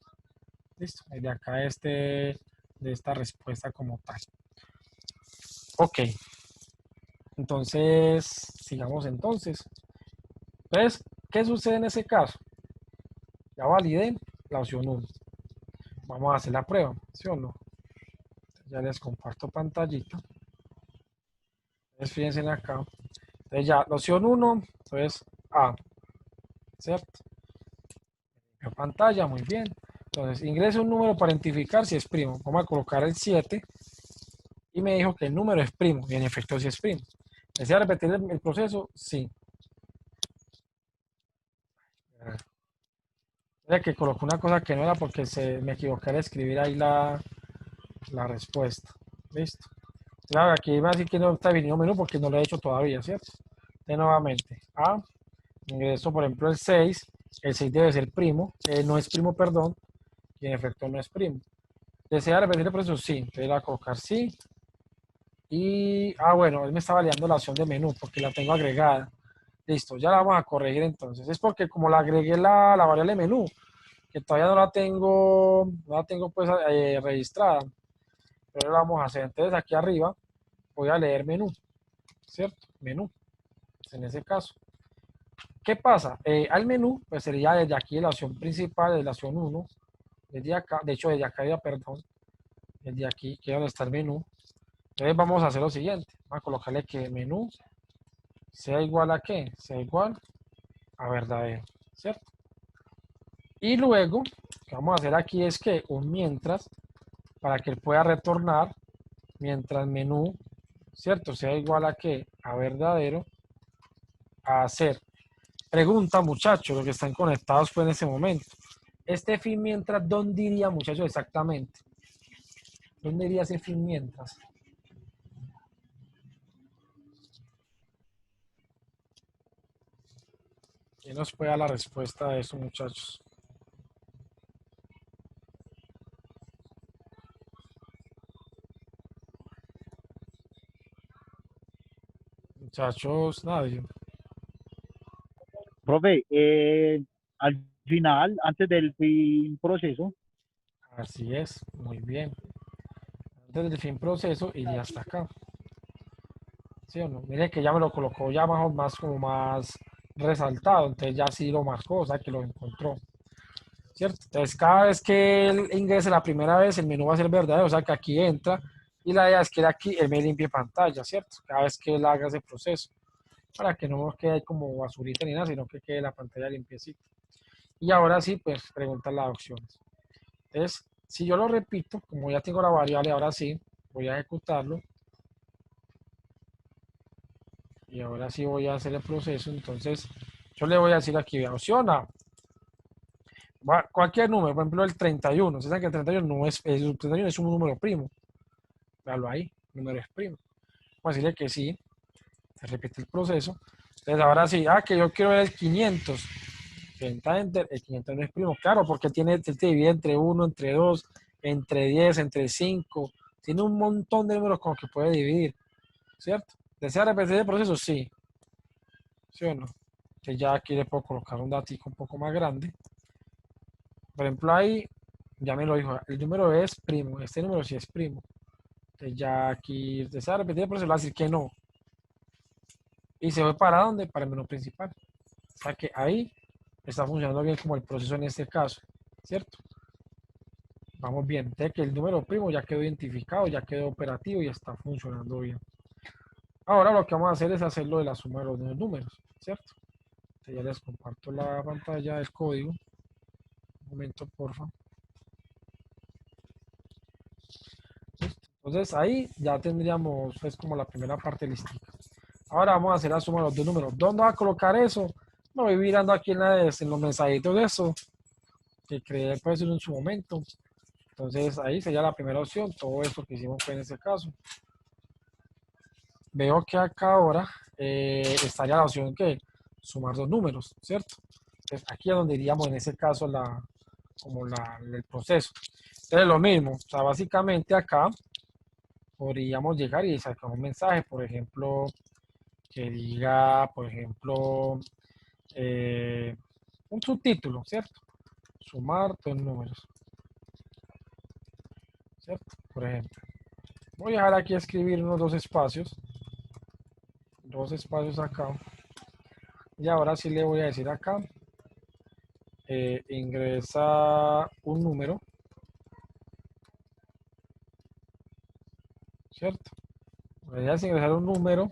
¿Listo? Desde acá de esta respuesta como tal. Ok. Entonces, sigamos entonces. Entonces, ¿qué sucede en ese caso? Ya validé la opción 1. Vamos a hacer la prueba, ¿sí o no? Ya les comparto pantallita. Entonces, fíjense acá. Entonces ya, la opción 1, entonces A, ¿cierto? La pantalla, muy bien. Entonces, ingreso un número para identificar si es primo. Vamos a colocar el 7 y me dijo que el número es primo. Y en efecto, sí es primo. ¿Desea repetir el proceso? Sí. Mira que colocó una cosa que no era porque me equivoqué al escribir ahí la respuesta. Listo. Claro, aquí va a decir que no está viniendo menú porque no lo he hecho todavía, ¿cierto? De nuevamente, A, ingreso por ejemplo el 6 debe ser primo, no es primo, perdón, y en efecto no es primo. ¿Desea repetir el proceso? Sí, entonces le voy a colocar sí. Y, bueno, él me está validando la opción de menú porque la tengo agregada. Listo, ya la vamos a corregir entonces. Es porque como la agregué la variable menú, que todavía no la tengo pues registrada, pero la vamos a hacer. Entonces aquí arriba voy a leer menú, ¿cierto? Menú, en ese caso. ¿Qué pasa? Al menú, pues sería desde aquí la opción principal, de la opción 1, desde acá, de hecho desde acá, perdón, desde aquí, que es donde está el menú. Entonces vamos a hacer lo siguiente, vamos a colocarle que menú sea igual a qué, sea igual a verdadero, ¿cierto? Y luego, lo que vamos a hacer aquí es que un mientras, para que él pueda retornar, mientras menú, ¿cierto? Sea igual a qué, a verdadero, a hacer. Pregunta, muchachos, los que están conectados pues en ese momento. Este fin mientras, ¿dónde iría, muchachos, exactamente? ¿Dónde iría ese fin mientras? ¿Quién nos puede dar la respuesta a eso, muchachos? Muchachos, nadie. Profe, al final, antes del fin proceso, Así es, muy bien. Antes del fin proceso iría hasta acá. ¿Sí o no? Mire que ya me lo colocó ya más como más resaltado, entonces ya sí lo marcó, o sea que lo encontró. ¿Cierto? Entonces cada vez que él ingrese la primera vez, el menú va a ser verdadero, o sea que aquí entra y la idea es que aquí él me limpie pantalla, ¿cierto? Cada vez que él haga ese proceso, para que no quede ahí como basurita ni nada, sino que quede la pantalla limpiecita. Y ahora sí, pues preguntan las opciones. Entonces, si yo lo repito, como ya tengo la variable, ahora sí, voy a ejecutarlo. Y ahora sí voy a hacer el proceso. Entonces, yo le voy a decir aquí, opción A. Cualquier número, por ejemplo, el 31. Ustedes saben que el 31 el 31 es un número primo. Véalo ahí, el número es primo. Vamos a decirle que sí. Se repite el proceso. Entonces, ahora sí, que yo quiero ver el 500. Enter, el 500 no es primo, claro, porque se divide entre 1, entre 2, entre 10, entre 5. Tiene un montón de números con los que puede dividir, ¿cierto? ¿Desea repetir el proceso? Sí. ¿Sí o no? Que ya aquí le puedo colocar un datico un poco más grande. Por ejemplo, ahí ya me lo dijo, el número es primo, este número sí es primo. Entonces ya aquí, ¿desea repetir el proceso? Le va a decir que no. Y se fue para dónde? Para el menú principal. O sea que ahí está funcionando bien como el proceso en este caso, ¿cierto? Vamos bien, entonces que el número primo ya quedó identificado, ya quedó operativo y está funcionando bien. Ahora lo que vamos a hacer es hacerlo de la suma de los dos números, ¿cierto? Entonces ya les comparto la pantalla del código. Un momento, porfa. Entonces ahí ya tendríamos pues como la primera parte lista. Ahora vamos a hacer la suma de los dos números. ¿Dónde va a colocar eso? No voy mirando aquí en los mensajitos de eso que creé pues en su momento. Entonces ahí sería la primera opción, todo esto que hicimos fue en este caso. Veo que acá ahora estaría la opción que sumar dos números, ¿cierto? Entonces aquí es donde iríamos en ese caso el proceso. Entonces lo mismo, o sea, básicamente acá podríamos llegar y sacar un mensaje, por ejemplo, que diga, por ejemplo, un subtítulo, ¿cierto? Sumar dos números, ¿cierto? Por ejemplo, voy a dejar aquí a escribir unos dos espacios acá, y ahora sí le voy a decir acá, ingresa un número, ¿cierto? Voy a ingresar un número,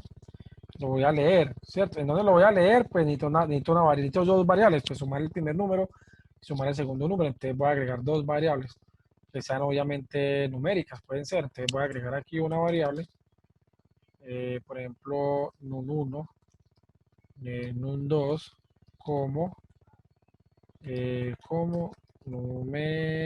lo voy a leer, ¿cierto? ¿En dónde lo voy a leer? Pues necesito dos variables, pues sumar el primer número y sumar el segundo número. Entonces voy a agregar dos variables que sean obviamente numéricas, pueden ser. Entonces voy a agregar aquí una variable, por ejemplo, num1, num2, como numérico.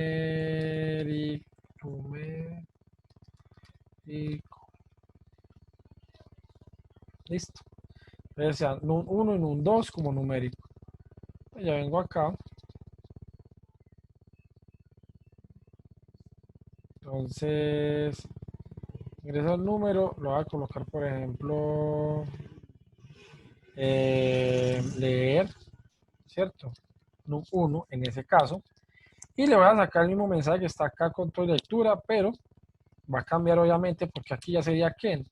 Listo. Entonces sea num1 y num2 como numérico. Ya vengo acá. Entonces, ingreso el número, lo voy a colocar, por ejemplo, leer, ¿cierto? Num1 en ese caso. Y le voy a sacar el mismo mensaje que está acá, control de lectura, pero va a cambiar obviamente porque aquí ya sería quién.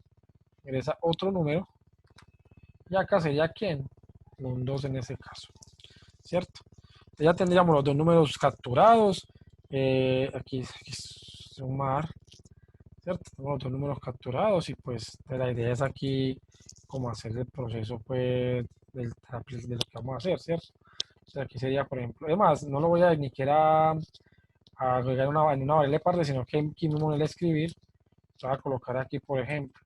Ingresa otro número. Y acá sería quién. Num2 en ese caso, ¿cierto? Entonces ya tendríamos los dos números capturados. Aquí sumar, ¿cierto? Tenemos los dos números capturados y pues la idea es aquí como hacer el proceso pues de lo que vamos a hacer, ¿cierto? O sea, aquí sería, por ejemplo, además, no lo voy a ni siquiera a agregar en una variable parte, sino que aquí mismo en el escribir, voy a colocar aquí, por ejemplo,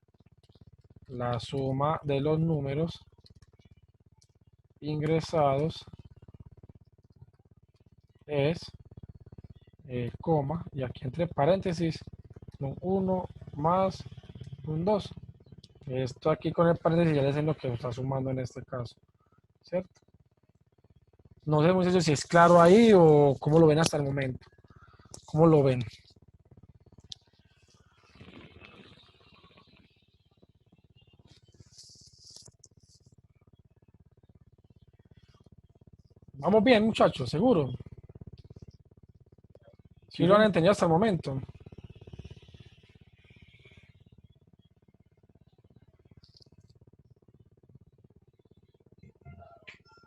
la suma de los números ingresados es, coma, y aquí entre paréntesis, un 1 más un 2. Esto aquí con el paréntesis ya es lo que está sumando en este caso, ¿cierto? No sé muchachos si es claro ahí o cómo lo ven hasta el momento. ¿Cómo lo ven? Vamos bien, muchachos, seguro. Si lo han entendido hasta el momento.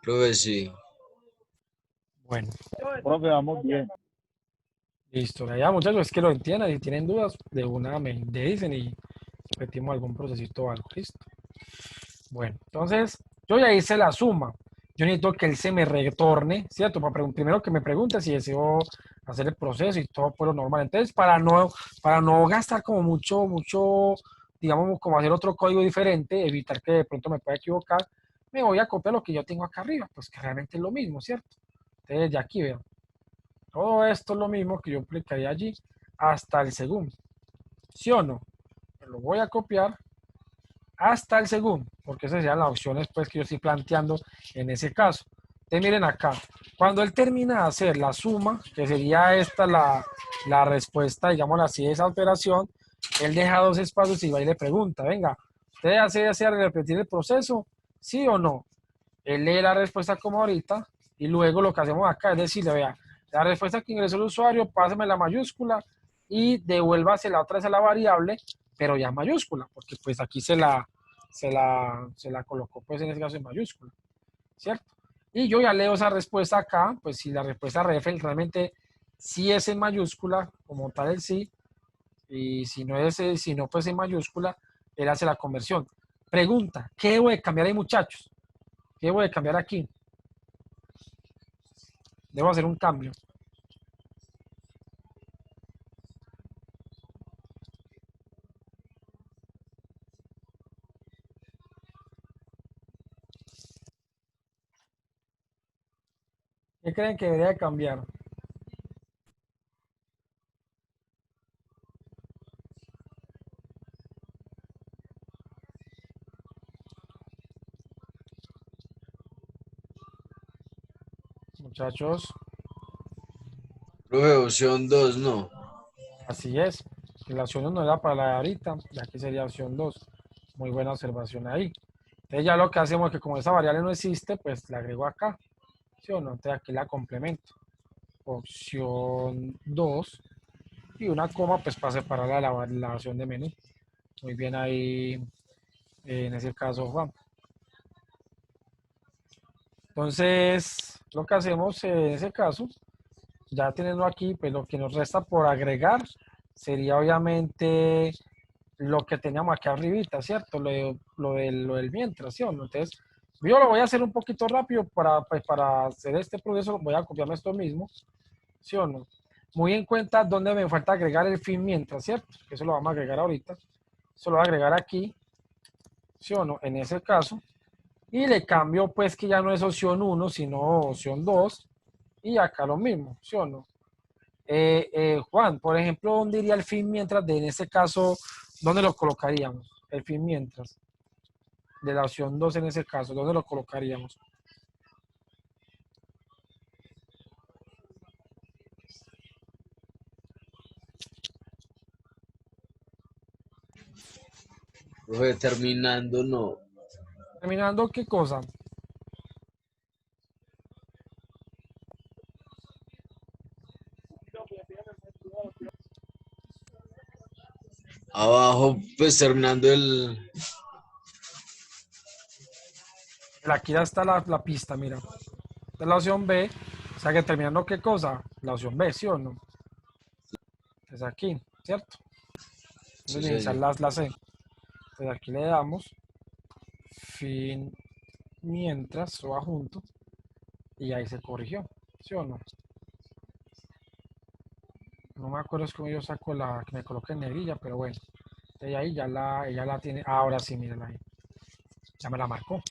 Profe, sí. Bueno, Profe, vamos bien. listo. Ya, muchachos, es que lo entiendan. Si tienen dudas, de una me dicen y repetimos algún procesito o algo. Listo. Bueno, entonces, yo ya hice la suma. Yo necesito que él se me retorne, ¿cierto? Primero que me pregunte si deseo hacer el proceso y todo por lo normal. Entonces, para no gastar como mucho, digamos, como hacer otro código diferente, evitar que de pronto me pueda equivocar, me voy a copiar lo que yo tengo acá arriba, pues que realmente es lo mismo, ¿cierto? Entonces, ya aquí veo. Todo esto es lo mismo que yo aplicaría allí hasta el segundo. ¿Sí o no? Lo voy a copiar hasta el segundo, porque esas serían las opciones pues, que yo estoy planteando en ese caso. Entonces miren acá, cuando él termina de hacer la suma, que sería esta la respuesta, digamos así, de esa operación, él deja dos espacios y va y le pregunta, venga, ¿usted desea repetir el proceso? ¿Sí o no? Él lee la respuesta como ahorita y luego lo que hacemos acá es decirle, vea, la respuesta que ingresó el usuario, pásame la mayúscula y devuélvase la otra vez a la variable, pero ya mayúscula, porque pues aquí se la colocó pues en ese caso en mayúscula, ¿cierto? Y yo ya leo esa respuesta acá, pues si la respuesta realmente sí es en mayúscula, como tal el sí, y si no pues en mayúscula, él hace la conversión. Pregunta, ¿qué debo de cambiar ahí, muchachos? ¿Qué debo de cambiar aquí? Debo hacer un cambio. ¿Qué creen que debería de cambiar? muchachos. Profe, opción 2, no. Así es. Que la opción 1 era para la de ahorita, y aquí sería opción 2. Muy buena observación ahí. Entonces ya lo que hacemos es que como esa variable no existe, pues la agrego acá. ¿Sí o no? Entonces aquí la complemento. Opción 2 y una coma pues para separar la opción de menú. Muy bien ahí en ese caso, Juan. Entonces, lo que hacemos en ese caso, ya teniendo aquí, pues lo que nos resta por agregar sería obviamente lo que teníamos aquí arribita, ¿cierto? Lo del mientras, ¿sí o no? Entonces, yo lo voy a hacer un poquito rápido pues, para hacer este proceso, voy a copiarme esto mismo, ¿sí o no? Muy en cuenta donde me falta agregar el fin mientras, ¿cierto? Que eso lo vamos a agregar ahorita. Eso lo voy a agregar aquí, ¿sí o no? En ese caso. Y le cambio pues que ya no es opción 1, sino opción 2. Y acá lo mismo, ¿sí o no? Juan, por ejemplo, ¿dónde iría el fin mientras? En este caso, ¿dónde lo colocaríamos? El fin mientras. De la opción 2 en ese caso, ¿dónde lo colocaríamos? Profe, terminando, no. Terminando, ¿qué cosa? Abajo, pues terminando el... Aquí ya está la pista, mira. Esta es la opción B. O sea que terminando, ¿qué cosa? La opción B, ¿sí o no? Es aquí, ¿cierto? Sí, Entonces, iniciar señor. la C. Entonces aquí le damos fin mientras o adjunto y ahí se corrigió, ¿sí o no? No me acuerdo es cómo yo saco la que me coloque en negrilla, pero bueno. Entonces ahí ella la tiene. Ahora sí, mírenla ahí. Ya me la marcó.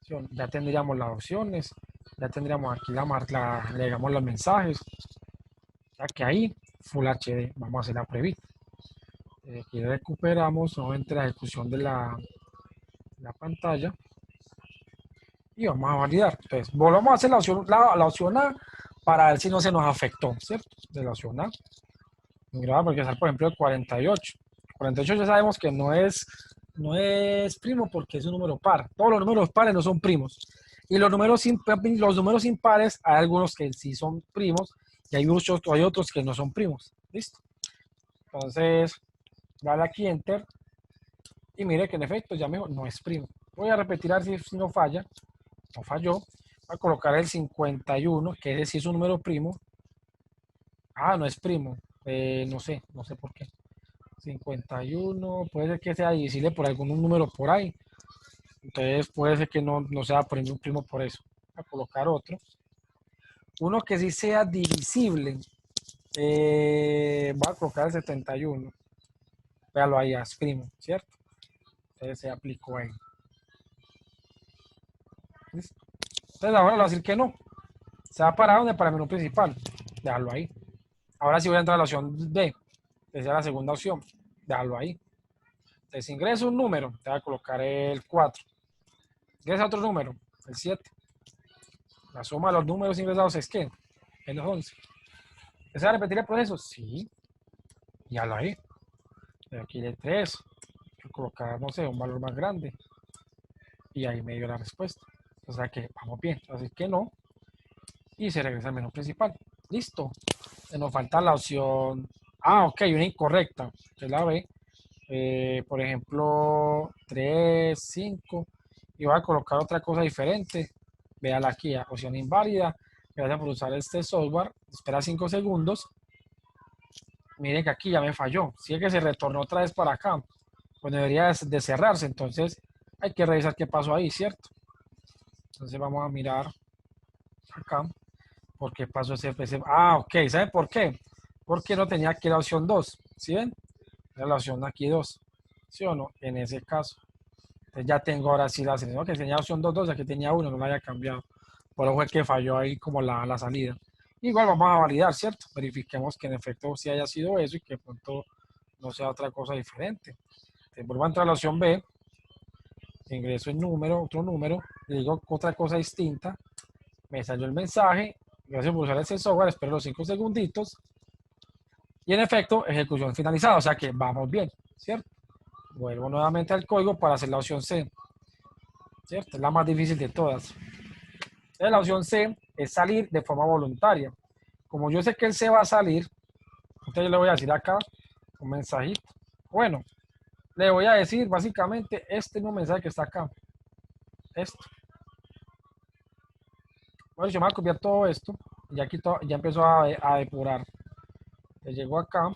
¿Sí o no? Ya tendríamos las opciones. Ya tendríamos aquí le damos los mensajes. Ya que ahí, Full HD. Vamos a hacer la pruebita. Aquí recuperamos nuevamente la ejecución de la pantalla. Y vamos a validar. Entonces, volvamos a hacer la opción A para ver si no se nos afectó, ¿cierto? De la opción A. Mira, porque sale, por ejemplo, el 48. 48 ya sabemos que no es primo porque es un número par. Todos los números pares no son primos. Y los números impares, hay algunos que sí son primos y hay otros que no son primos. ¿Listo? Entonces, dale aquí Enter y mire que en efecto ya no es primo. Voy a repetir a ver si no falla. No falló. Voy a colocar el 51, que ese sí es un número primo. Ah, no es primo. No sé por qué. 51, puede ser que sea divisible por algún número por ahí. Entonces puede ser que no sea primo por eso. Voy a colocar otro. Uno que sí sea divisible. Voy a colocar el 71. Véalo ahí, es primo, ¿cierto? Entonces se aplicó ahí. ¿Listo? Entonces ahora le voy a decir que no. Se va para donde, para el menú principal. Déjalo ahí. Ahora sí voy a entrar a la opción D, que es la segunda opción. Déjalo ahí. Entonces ingreso un número, te voy a colocar el 4. Ingresa otro número, el 7. La suma de los números ingresados es ¿qué? Es los 11. ¿Desea repetir el proceso? Sí. Déjalo ahí. Y aquí de 3. Voy a colocar, no sé, un valor más grande. Y ahí me dio la respuesta. O sea que vamos bien. Así que no. Y se regresa al menú principal. Listo. Nos falta la opción. Ah, ok, una incorrecta. Usted la ve. Por ejemplo, 3, 5. Y voy a colocar otra cosa diferente. Véala aquí, opción inválida. Gracias por usar este software. Espera 5 segundos. Miren que aquí ya me falló. Si es que se retornó otra vez para acá. Pues debería de cerrarse. Entonces hay que revisar qué pasó ahí, ¿cierto? Entonces vamos a mirar acá. ¿Por qué pasó ese? Ah, ok. ¿Saben por qué? Porque no tenía aquí la opción 2. ¿Sí ven? Era la opción aquí 2. ¿Sí o no? En ese caso. Entonces ya tengo ahora sí la selección que tenía opción 2, aquí tenía 1, no la haya cambiado. Por eso fue que falló ahí como la salida. Igual vamos a validar, ¿cierto? Verifiquemos que en efecto sí haya sido eso y que de pronto no sea otra cosa diferente. Entonces vuelvo a entrar a la opción B, ingreso el número, otro número, le digo otra cosa distinta, me salió el mensaje Gracias por usar ese software, espero los 5 segunditos. Y en efecto, ejecución finalizada, o sea que vamos bien, ¿cierto? Vuelvo nuevamente al código para hacer la opción C, ¿cierto? Es la más difícil de todas. Entonces, la opción C es salir de forma voluntaria. Como yo sé que él se va a salir, entonces yo le voy a decir acá un mensajito. Bueno, le voy a decir básicamente este mismo mensaje que está acá. Esto. Bueno, yo me voy a copiar todo esto. Y aquí ya empezó a depurar. Le llegó acá.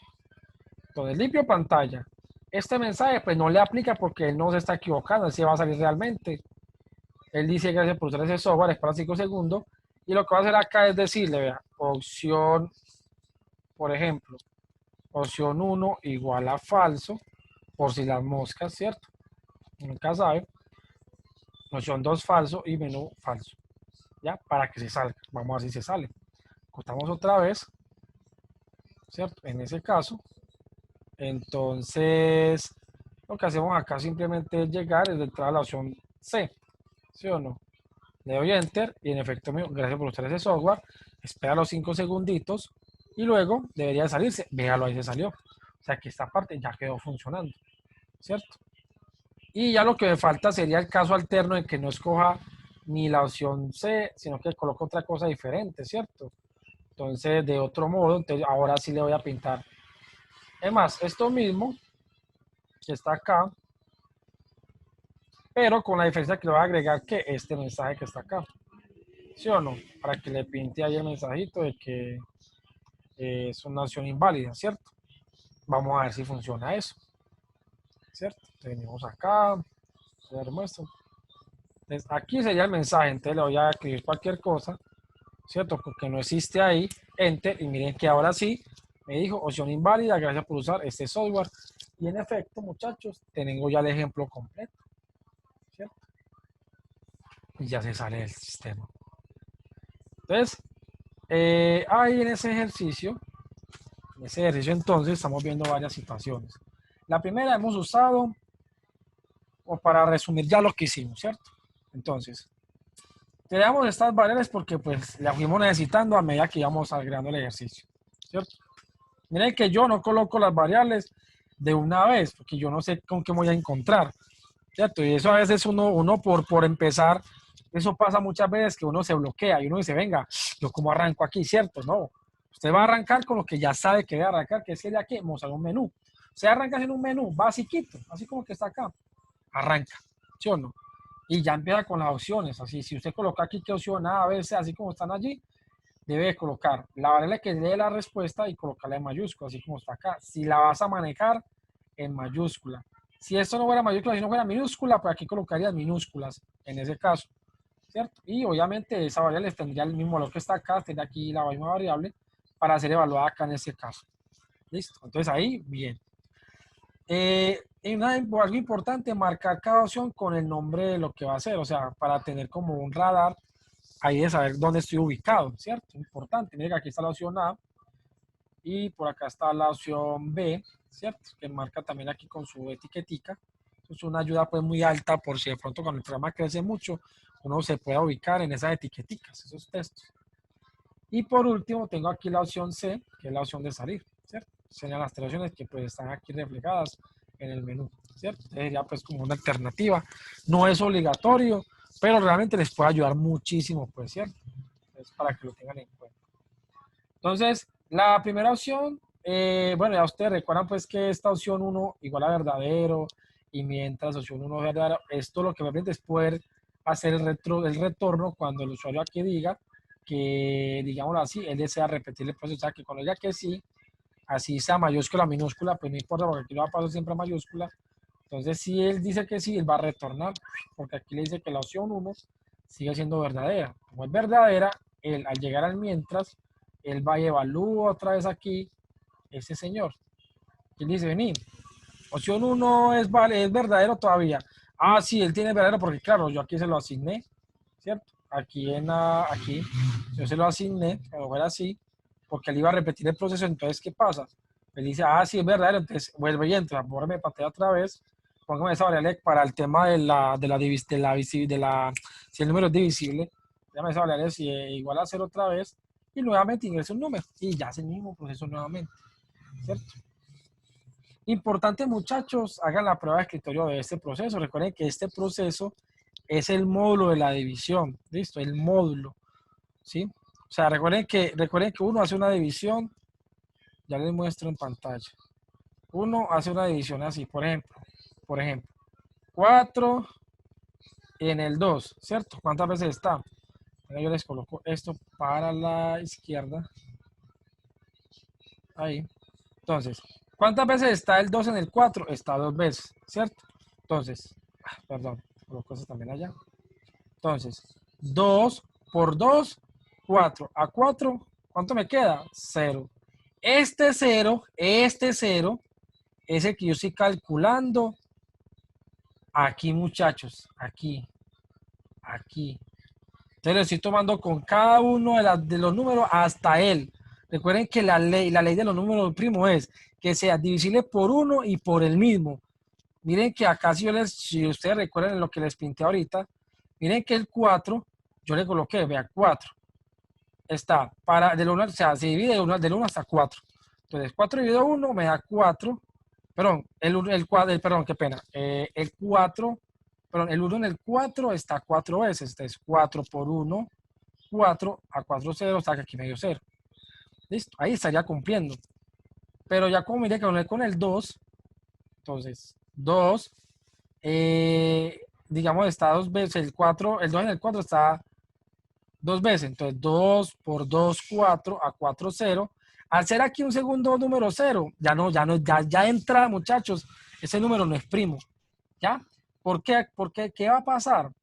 Entonces limpio pantalla. Este mensaje pues no le aplica porque él no se está equivocando. Él sí va a salir realmente. Él dice gracias por usar ese software. Espera 5 segundos. Y lo que va a hacer acá es decirle, vea, opción, por ejemplo, opción 1 igual a falso. Por si las moscas, ¿cierto? Nunca sabe. Opción 2 falso y menú falso. ¿Ya? Para que se salga. Vamos a ver si se sale. Cortamos otra vez. ¿Cierto? En ese caso. Entonces, lo que hacemos acá simplemente es llegar y entrar a la opción C. ¿Sí o no? Le doy Enter y en efecto, gracias por usar ese software. Espera los 5 segunditos y luego debería de salirse. Véalo, ahí se salió. O sea que esta parte ya quedó funcionando. ¿Cierto? Y ya lo que me falta sería el caso alterno en que no escoja ni la opción C, sino que coloque otra cosa diferente, ¿cierto? Entonces, de otro modo, entonces ahora sí le voy a pintar. Es más, esto mismo que está acá, pero con la diferencia que le voy a agregar que este mensaje que está acá. ¿Sí o no? Para que le pinte ahí el mensajito de que es una opción inválida, ¿cierto? Vamos a ver si funciona eso. ¿Cierto? Venimos acá, se muestro. Entonces, aquí sería el mensaje, entonces le voy a escribir cualquier cosa, ¿cierto? Porque no existe ahí, Enter, y miren que ahora sí me dijo opción inválida, gracias por usar este software. Y en efecto, muchachos, tengo ya el ejemplo completo, ¿cierto? Y ya se sale del sistema. Entonces, ahí en ese ejercicio entonces estamos viendo varias situaciones. La primera hemos usado, o para resumir ya lo que hicimos, ¿cierto? Entonces, creamos estas variables porque pues las fuimos necesitando a medida que íbamos agregando el ejercicio, ¿cierto? Miren que yo no coloco las variables de una vez, porque yo no sé con qué voy a encontrar, ¿cierto? Y eso a veces uno por empezar, eso pasa muchas veces que uno se bloquea y uno dice, venga, ¿yo cómo arranco aquí, cierto? No, usted va a arrancar con lo que ya sabe que debe arrancar, que es que de aquí vamos a un menú. Usted arranca en un menú basiquito, así como que está acá, arranca, ¿sí o no? Y ya empieza con las opciones, así, si usted coloca aquí qué opción A, B, C, así como están allí, debe colocar la variable que lee la respuesta y colocarla en mayúscula, así como está acá. Si la vas a manejar en mayúscula. Si esto no fuera mayúscula, si no fuera minúscula, pues aquí colocarías minúsculas en ese caso, ¿cierto? Y obviamente esa variable tendría el mismo valor que está acá, tendría aquí la misma variable para ser evaluada acá en este caso. ¿Listo? Entonces ahí, bien. Algo importante, marcar cada opción con el nombre de lo que va a hacer, o sea, para tener como un radar ahí de saber dónde estoy ubicado, ¿cierto? Importante. Miren que aquí está la opción A y por acá está la opción B, ¿cierto? Que marca también aquí con su etiquetica. Es una ayuda pues muy alta por si de pronto cuando el programa crece mucho, uno se pueda ubicar en esas etiqueticas, esos textos. Y por último tengo aquí la opción C, que es la opción de salir, ¿cierto? Serían las 3 opciones que pues están aquí reflejadas en el menú, ¿cierto? Sería pues como una alternativa. No es obligatorio, pero realmente les puede ayudar muchísimo, pues, ¿cierto? Es para que lo tengan en cuenta. Entonces, la primera opción, bueno, ya ustedes recuerdan pues que esta opción 1 igual a verdadero y mientras opción 1 es verdadero, esto lo que me permite es poder hacer el retorno cuando el usuario aquí diga que, digámoslo así, él desea repetir el proceso, o sea, que cuando diga que sí, así sea mayúscula o minúscula, pues no importa porque aquí lo va a pasar siempre a mayúscula. Entonces, si él dice que sí, él va a retornar, porque aquí le dice que la opción 1 sigue siendo verdadera. Como es verdadera, él al llegar al mientras, él va y evalúa otra vez aquí ese señor. Y él dice, vení, opción 1 es verdadero todavía. Ah, sí, él tiene verdadero porque claro, yo aquí se lo asigné, ¿cierto? Aquí yo se lo asigné, pero fuera así, porque él iba a repetir el proceso. Entonces, ¿qué pasa? Él dice, ah, sí, es verdadero, entonces vuelve y entra, bórreme pantalla otra vez, póngame esa variable para el tema si el número es divisible, déjame esa variable si igual a 0 otra vez, y nuevamente ingreso un número y ya hace el mismo proceso nuevamente, ¿cierto? Importante, muchachos, hagan la prueba de escritorio de este proceso. Recuerden que este proceso es el módulo de la división, ¿listo? El módulo, ¿sí? O sea, recuerden que uno hace una división, ya les muestro en pantalla. Uno hace una división así, por ejemplo, 4 en el 2, ¿cierto? ¿Cuántas veces está? Ahora yo les coloco esto para la izquierda. Ahí. Entonces, ¿cuántas veces está el 2 en el 4? Está 2 veces, ¿cierto? Entonces, perdón, coloco eso también allá. Entonces, 2 por 2, 4. A 4, ¿cuánto me queda? 0. Este 0 es el que yo estoy calculando aquí, muchachos. Aquí. Entonces lo estoy tomando con cada uno de los números hasta él. Recuerden que la ley de los números primos es que sea divisible por uno y por el mismo. Miren que acá si ustedes recuerdan lo que les pinté ahorita, miren que el 4, yo le coloqué, vea, 4. Está del 1, o sea, se divide del 1 hasta 4. Entonces, 4 dividido 1 me da 4. Perdón, perdón, qué pena. El 4, perdón, el 1 en el 4 está 4 veces. Entonces, 4 por 1, 4 a 4, 0, saca aquí medio 0. Listo, ahí estaría cumpliendo. Pero ya como mire que con el 2, entonces, 2, digamos, está 2 veces, el 4, el 2 en el 4 está 2 veces, entonces 2 por 2, 4, a 4, 0. Al ser aquí un segundo número 0, ya entra, muchachos, ese número no es primo, ¿ya? ¿Por qué? Porque, ¿qué va a pasar? O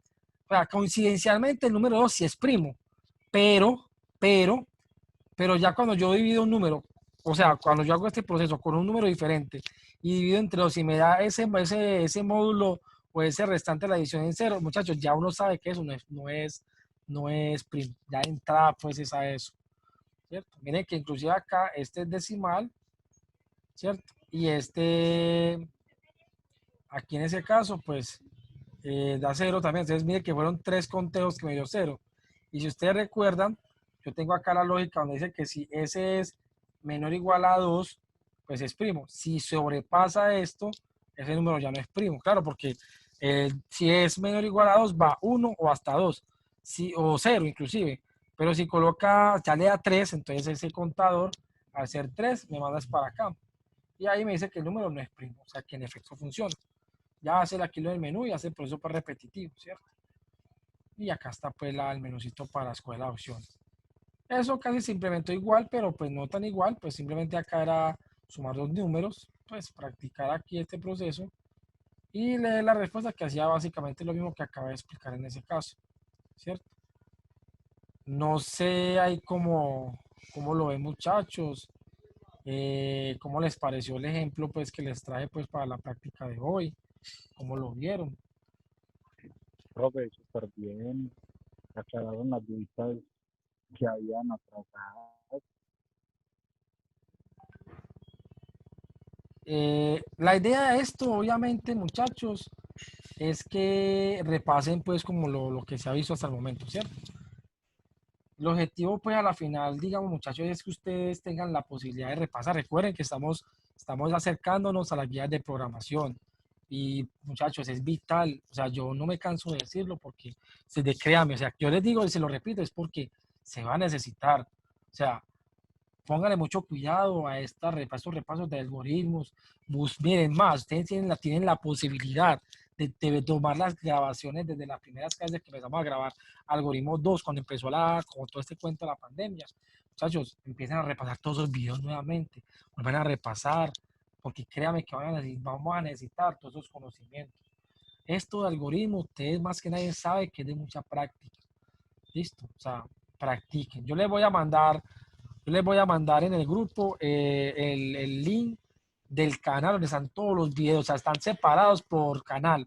sea, coincidencialmente el número 2 sí es primo, pero ya cuando yo divido un número, o sea, cuando yo hago este proceso con un número diferente y divido entre 2 y me da ese módulo o ese restante de la división en 0, muchachos, ya uno sabe que eso no es primo. Ya de entrada pues es a eso, ¿cierto? Miren que inclusive acá este es decimal, ¿cierto? Y aquí en ese caso pues da 0 también. Entonces miren que fueron 3 conteos que me dio 0. Y si ustedes recuerdan, yo tengo acá la lógica donde dice que si ese es menor o igual a 2, pues es primo. Si sobrepasa esto, ese número ya no es primo. Claro, porque si es menor o igual a 2, va 1 o hasta 2, o 0 inclusive. Pero si coloca, ya le da 3, entonces ese contador, al ser 3, me mandas para acá. Y ahí me dice que el número no es primo, o sea que en efecto funciona. Ya hace aquí lo del menú y hace el proceso para repetitivo, ¿cierto? Y acá está pues el menucito para escoger la opción. Eso casi se implementó igual, pero pues no tan igual, pues simplemente acá era sumar dos números, pues practicar aquí este proceso y leer la respuesta, que hacía básicamente lo mismo que acabo de explicar en ese caso, ¿cierto? No sé ahí cómo lo ven, muchachos, cómo les pareció el ejemplo pues que les traje pues para la práctica de hoy, cómo lo vieron. Profe, súper bien. Aclararon las dudas que habían atrasadas. La idea de esto, obviamente, muchachos, es que repasen pues como lo que se ha visto hasta el momento, ¿cierto? El objetivo pues a la final, digamos, muchachos, es que ustedes tengan la posibilidad de repasar. Recuerden que estamos acercándonos a las guías de programación y muchachos, es vital, o sea, yo no me canso de decirlo porque, créanme, o sea, yo les digo y se lo repito, es porque se va a necesitar, o sea, pónganle mucho cuidado a estos repasos de algoritmos. Miren más, ustedes tienen la posibilidad de tomar las grabaciones desde las primeras clases que empezamos a grabar algoritmo 2, cuando empezó como todo este cuento de la pandemia. Muchachos, empiezan a repasar todos esos videos nuevamente, vuelvan a repasar, porque créanme que vamos a necesitar todos esos conocimientos. Esto de algoritmos, ustedes más que nadie saben que es de mucha práctica. Listo, o sea, practiquen. Yo les voy a mandar en el grupo el link del canal donde están todos los videos, o sea, están separados por canal,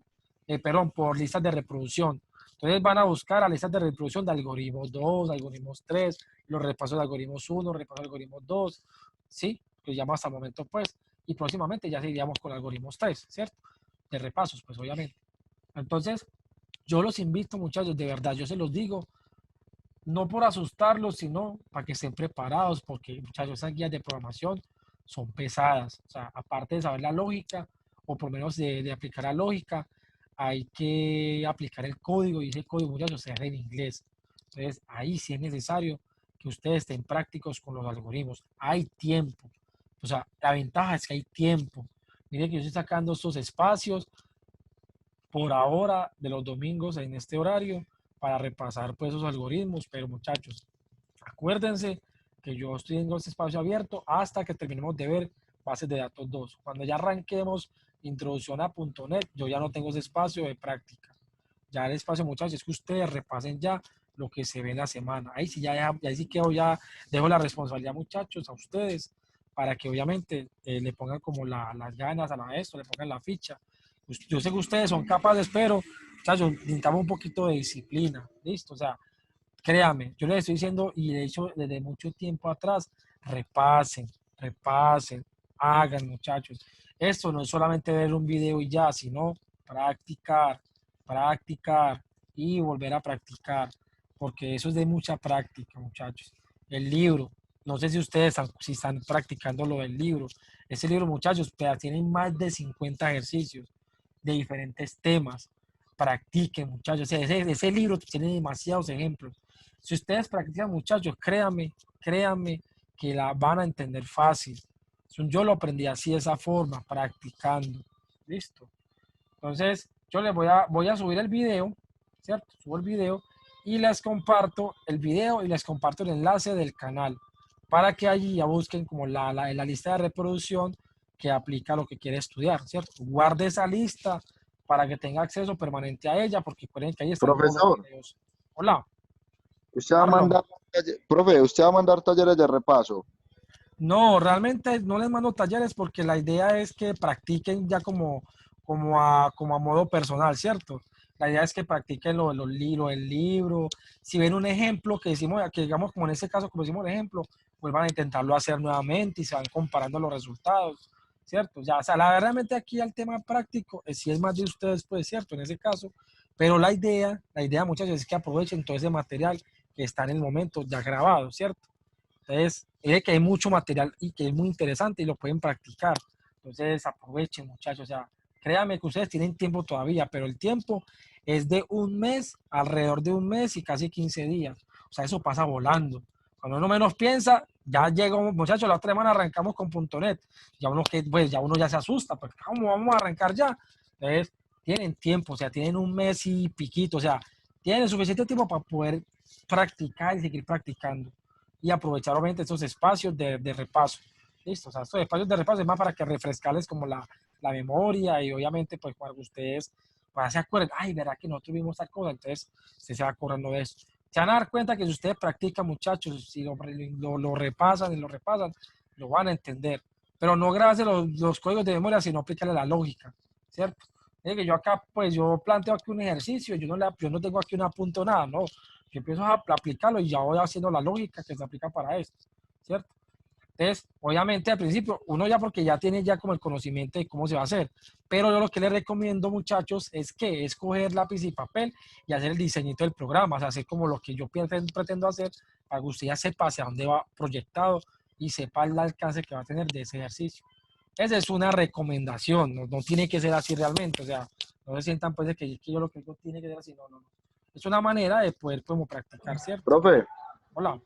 perdón, por listas de reproducción. Entonces van a buscar a listas de reproducción de algoritmos 2, algoritmos 3, los repasos de algoritmos 1, repasos de algoritmos 2, ¿sí? Que llamo hasta el momento, pues, y próximamente ya seguiríamos con algoritmos 3, ¿cierto? De repasos, pues, obviamente. Entonces, yo los invito, muchachos, de verdad, yo se los digo, no por asustarlos, sino para que estén preparados, porque muchachos, esas guías de programación son pesadas. O sea, aparte de saber la lógica, o por lo menos de aplicar la lógica, hay que aplicar el código, y ese código, muchachos, se hace en inglés. Entonces, ahí sí es necesario que ustedes estén prácticos con los algoritmos. Hay tiempo. O sea, la ventaja es que hay tiempo. Miren que yo estoy sacando estos espacios por ahora de los domingos en este horario para repasar pues esos algoritmos, pero muchachos, acuérdense que yo estoy en este espacio abierto hasta que terminemos de ver bases de datos 2. Cuando ya arranquemos introducción a .NET, yo ya no tengo ese espacio de práctica. Ya el espacio, muchachos, es que ustedes repasen ya lo que se ve en la semana. Ahí sí, ahí sí quedo, ya dejo la responsabilidad, muchachos, a ustedes, para que obviamente le pongan como las ganas a la maestro, le pongan la ficha. Yo sé que ustedes son capaces, pero, muchachos, necesitamos un poquito de disciplina, ¿listo? O sea, créame, yo les estoy diciendo, y de hecho desde mucho tiempo atrás, repasen, repasen, hagan, muchachos. Esto no es solamente ver un video y ya, sino practicar, practicar y volver a practicar, porque eso es de mucha práctica, muchachos. El libro, no sé si ustedes si están practicando lo del libro. Ese libro, muchachos, tiene más de 50 ejercicios de diferentes temas. Practiquen, muchachos. Ese libro tiene demasiados ejemplos. Si ustedes practican, muchachos, créanme, créanme que la van a entender fácil. Yo lo aprendí así, de esa forma, practicando. ¿Listo? Entonces, yo les voy a subir el video, ¿cierto? Subo el video y les comparto el video y les comparto el enlace del canal para que allí ya busquen como la lista de reproducción que aplica lo que quiere estudiar, ¿cierto? Guarde esa lista para que tenga acceso permanente a ella, porque recuerden que ahí están todos los Profesor, videos. Hola, usted va a Marlon. mandar, profe, usted va a mandar talleres de repaso. No, realmente no les mando talleres porque la idea es que practiquen ya como a modo personal, ¿cierto? La idea es que practiquen el libro. Si ven un ejemplo que decimos, que digamos como en ese caso, como decimos el ejemplo, pues van a intentarlo hacer nuevamente y se van comparando los resultados, ¿cierto? Ya, o sea, realmente aquí el tema práctico, si es más de ustedes, pues, ¿cierto? En ese caso, pero la idea, muchachos, es que aprovechen todo ese material que está en el momento ya grabado, ¿cierto? Entonces, es que hay mucho material y que es muy interesante y lo pueden practicar. Entonces, aprovechen, muchachos. O sea, créanme que ustedes tienen tiempo todavía, pero el tiempo es de un mes, alrededor de un mes y casi 15 días. O sea, eso pasa volando. Cuando uno menos piensa, ya llega, muchachos, la otra semana arrancamos con .NET. Ya uno, pues, ya uno ya se asusta, pues, ¿cómo vamos a arrancar ya? Entonces, tienen tiempo, o sea, tienen un mes y piquito, o sea, tienen suficiente tiempo para poder practicar y seguir practicando y aprovechar obviamente estos espacios de repaso. Listo, o sea, estos espacios de repaso es más para que refrescarles como la memoria y obviamente pues para que ustedes pues, se acuerden, ay, verá que nosotros vimos tal cosa, entonces usted se va acordando de eso. Se van a dar cuenta que si ustedes practican, muchachos, si lo repasan y lo repasan, lo van a entender. Pero no grabarse los códigos de memoria, sino aplicarle la lógica, ¿cierto? Es que yo acá, pues yo planteo aquí un ejercicio, yo no tengo aquí un apunto nada, no. Yo empiezo a aplicarlo y ya voy haciendo la lógica que se aplica para esto, ¿cierto? Entonces, obviamente al principio, uno ya porque ya tiene ya como el conocimiento de cómo se va a hacer, pero yo lo que les recomiendo, muchachos, es que es coger lápiz y papel y hacer el diseñito del programa, o sea, hacer como lo que yo pretendo hacer para que usted ya sepa hacia dónde va proyectado y sepa el alcance que va a tener de ese ejercicio. Esa es una recomendación, no tiene que ser así realmente, o sea, no se sientan pues de que yo lo que digo tiene que ser así, no. Es una manera de poder como practicar, ¿cierto? Profe, Hola.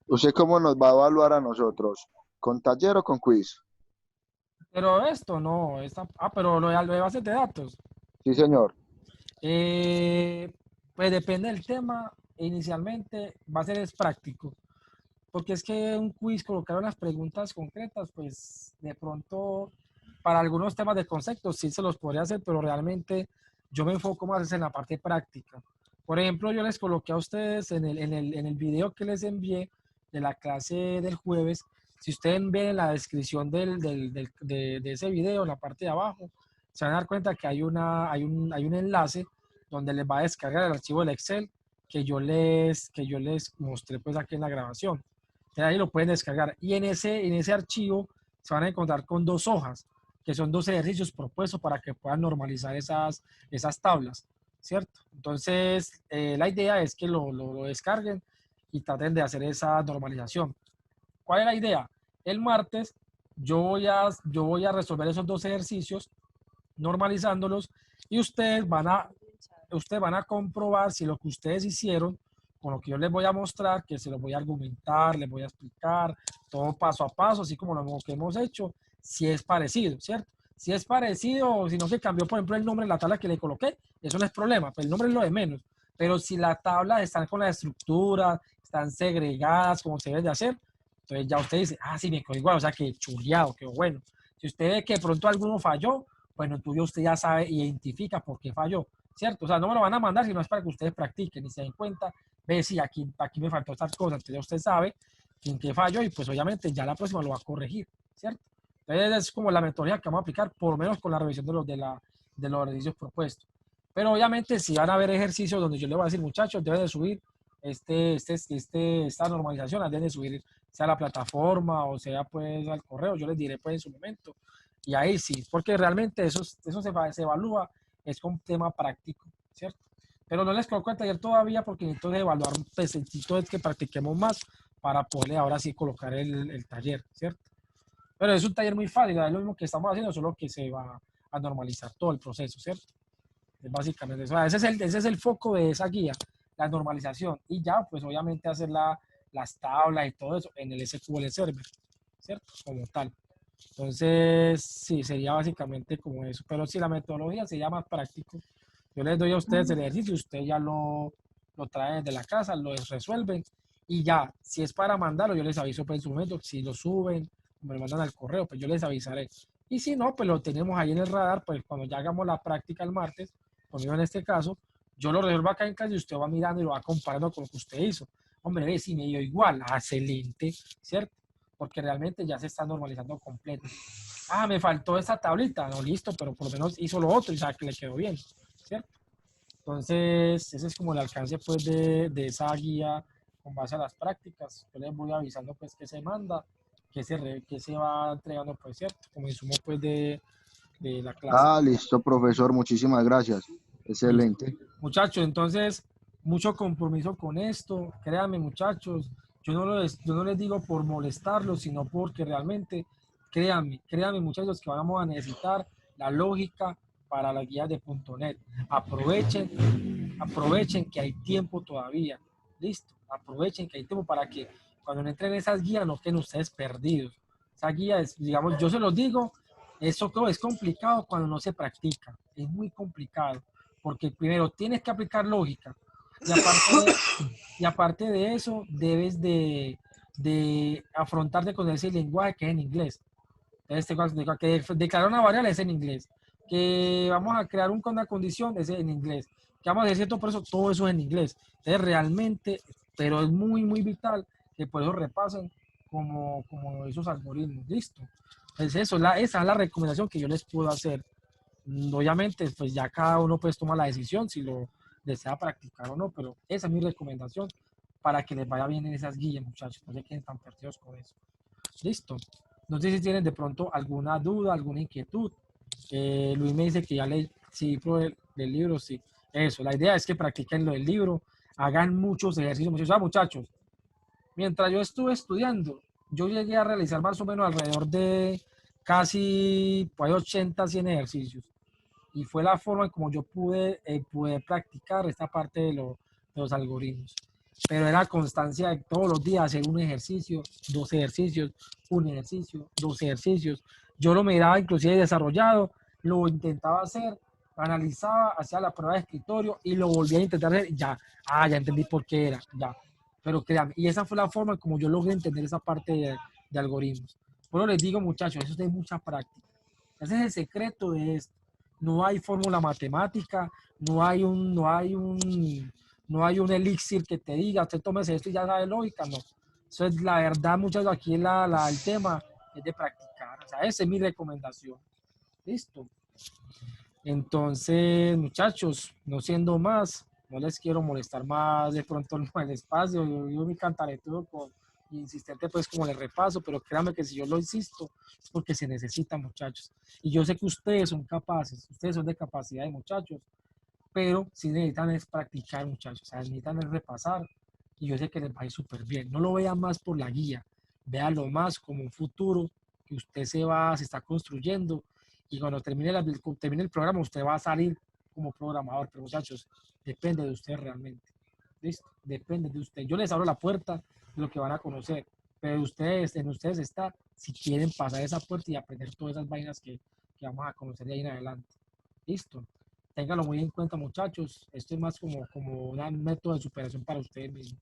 ¿usted cómo nos va a evaluar a nosotros? ¿Con taller o con quiz? Pero esto no, pero lo de bases de datos. Sí, señor. Pues depende del tema, inicialmente va a ser es práctico, porque es que un quiz, colocar las preguntas concretas, pues de pronto para algunos temas de conceptos sí se los podría hacer, pero realmente yo me enfoco más en la parte práctica. Por ejemplo, yo les coloqué a ustedes en el video que les envié de la clase del jueves. Si ustedes ven en la descripción de ese video, en la parte de abajo, se van a dar cuenta que hay un enlace donde les va a descargar el archivo del Excel que yo les mostré pues aquí en la grabación. Entonces, ahí lo pueden descargar. Y en ese archivo se van a encontrar con 2 hojas, que son 2 ejercicios propuestos para que puedan normalizar esas tablas, ¿cierto? Entonces, la idea es que lo descarguen y traten de hacer esa normalización. ¿Cuál es la idea? El martes yo voy a resolver esos 2 ejercicios normalizándolos y ustedes van a comprobar si lo que ustedes hicieron con lo que yo les voy a mostrar, que se los voy a argumentar, les voy a explicar todo paso a paso, así como lo que hemos hecho, si es parecido, ¿cierto? Si es parecido, sino que cambió, por ejemplo, el nombre de la tabla que le coloqué, eso no es problema, pues el nombre es lo de menos. Pero si las tablas están con la estructura, están segregadas como se debe de hacer, entonces ya usted dice, ah, sí, me quedó igual, o sea, que chuleado, que bueno. Si usted ve que de pronto alguno falló, bueno, entonces usted ya sabe, identifica por qué falló, ¿cierto? O sea, no me lo van a mandar, sino es para que ustedes practiquen y se den cuenta, ve, sí, aquí me faltó estas cosas, entonces ya usted sabe en qué falló y pues obviamente ya la próxima lo va a corregir, ¿cierto? Entonces es como la metodología que vamos a aplicar, por lo menos con la revisión de los ejercicios propuestos. Pero obviamente si van a haber ejercicios donde yo les voy a decir, muchachos, deben de subir esta normalización, la deben de subir sea a la plataforma o sea pues al correo, yo les diré pues en su momento. Y ahí sí, porque realmente eso se evalúa, es con tema práctico, ¿cierto? Pero no les coloco el taller todavía porque necesito evaluar, pues necesito es que practiquemos más para poderle ahora sí colocar el taller, ¿cierto? Pero es un taller muy fácil, es lo mismo que estamos haciendo, solo que se va a normalizar todo el proceso, ¿cierto? Es básicamente eso. Ese es el foco de esa guía, la normalización. Y ya, pues obviamente hacer las tablas y todo eso en el SQL Server, ¿cierto? Como tal. Entonces, sí, sería básicamente como eso. Pero si la metodología sería más práctico, yo les doy a ustedes el ejercicio, ustedes ya lo traen de la casa, lo resuelven y ya, si es para mandarlo, yo les aviso pues en su momento, si lo suben, me lo mandan al correo, pues yo les avisaré. Y si no, pues lo tenemos ahí en el radar, pues cuando ya hagamos la práctica el martes, conmigo en este caso, yo lo resuelvo acá en casa y usted va mirando y lo va comparando con lo que usted hizo. Hombre, ve, si me dio igual, excelente, ¿cierto? Porque realmente ya se está normalizando completo. Ah, me faltó esa tablita, no, listo, pero por lo menos hizo lo otro y sabe que le quedó bien, ¿cierto? Entonces, ese es como el alcance pues de esa guía con base a las prácticas. Yo les voy avisando pues qué se manda, qué se va entregando pues, ¿cierto? Como insumo pues de la clase. Ah, listo, profesor, muchísimas gracias. Excelente. Muchachos, entonces, mucho compromiso con esto. Créanme, muchachos, yo no les digo por molestarlos, sino porque realmente, créanme, muchachos, que vamos a necesitar la lógica para las guías de .NET. Aprovechen que hay tiempo todavía. Listo, aprovechen que hay tiempo para que cuando entren esas guías no queden ustedes perdidos. Esa guía es, digamos, yo se los digo, eso es complicado cuando no se practica. Es muy complicado porque primero tienes que aplicar lógica y aparte de eso debes de afrontarte con ese lenguaje que es en inglés. Entonces, que declarar una variable es en inglés, que vamos a crear una condición es en inglés, que vamos a hacer cierto proceso, todo eso es en inglés. Entonces realmente, pero es muy, muy vital que por eso repasen como esos algoritmos. Listo. Entonces esa es la recomendación que yo les puedo hacer. Obviamente, pues ya cada uno pues toma la decisión si lo desea practicar o no, pero esa es mi recomendación para que les vaya bien en esas guías, muchachos, no se queden tan perdidos con eso. Listo. No sé si tienen de pronto alguna duda, alguna inquietud. Luis me dice que ya leí, sí, del libro, sí. Eso, la idea es que practiquen lo del libro, hagan muchos ejercicios, muchachos. Mientras yo estuve estudiando, yo llegué a realizar más o menos alrededor de casi pues, 80, 100 ejercicios. Y fue la forma en como yo pude practicar esta parte de los algoritmos. Pero era constancia de todos los días hacer un ejercicio, 2 ejercicios, un ejercicio, 2 ejercicios. Yo lo miraba inclusive desarrollado, lo intentaba hacer, analizaba, hacía la prueba de escritorio y lo volvía a intentar hacer. Ya, ya entendí por qué era, ya. Pero créanme, y esa fue la forma como yo logré entender esa parte de algoritmos. Bueno, les digo, muchachos, eso es de mucha práctica. Ese es el secreto de esto. No hay fórmula matemática, no hay un elixir que te diga, usted tómese esto y ya sabe lógica, no. Eso es la verdad, muchas veces aquí el tema es de practicar. O sea, esa es mi recomendación. Listo. Entonces, muchachos, no siendo más, no les quiero molestar más de pronto en el espacio. Yo me encantaré todo con insistente pues como el repaso, pero créanme que si yo lo insisto es porque se necesita, muchachos. Y yo sé que ustedes son capaces, ustedes son de capacidad de muchachos, pero si necesitan es practicar, muchachos, o sea, necesitan es repasar y yo sé que les va a ir súper bien. No lo vean más por la guía, véanlo más como un futuro que usted se está construyendo y cuando termine el programa usted va a salir como programador, pero muchachos, depende de usted realmente. ¿Listo? Depende de usted. Yo les abro la puerta de lo que van a conocer, pero ustedes, en ustedes está si quieren pasar esa puerta y aprender todas esas vainas que vamos a conocer de ahí en adelante. ¿Listo? Ténganlo muy en cuenta, muchachos. Esto es más como un método de superación para ustedes mismos.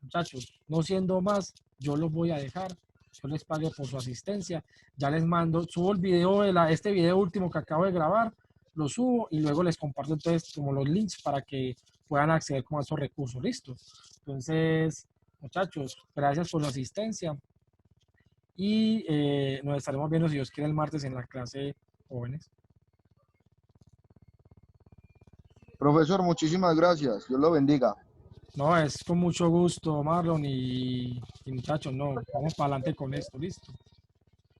Muchachos, no siendo más, yo los voy a dejar. Yo les pague por su asistencia. Ya les mando, subo el video este video último que acabo de grabar, lo subo y luego les comparto entonces como los links para que puedan acceder como a esos recursos. ¿Listo? Entonces, muchachos, gracias por su asistencia y nos estaremos viendo si Dios quiere el martes en la clase jóvenes. Profesor, muchísimas gracias. Dios lo bendiga. No, es con mucho gusto, Marlon y muchachos, no, vamos para adelante con esto, ¿listo?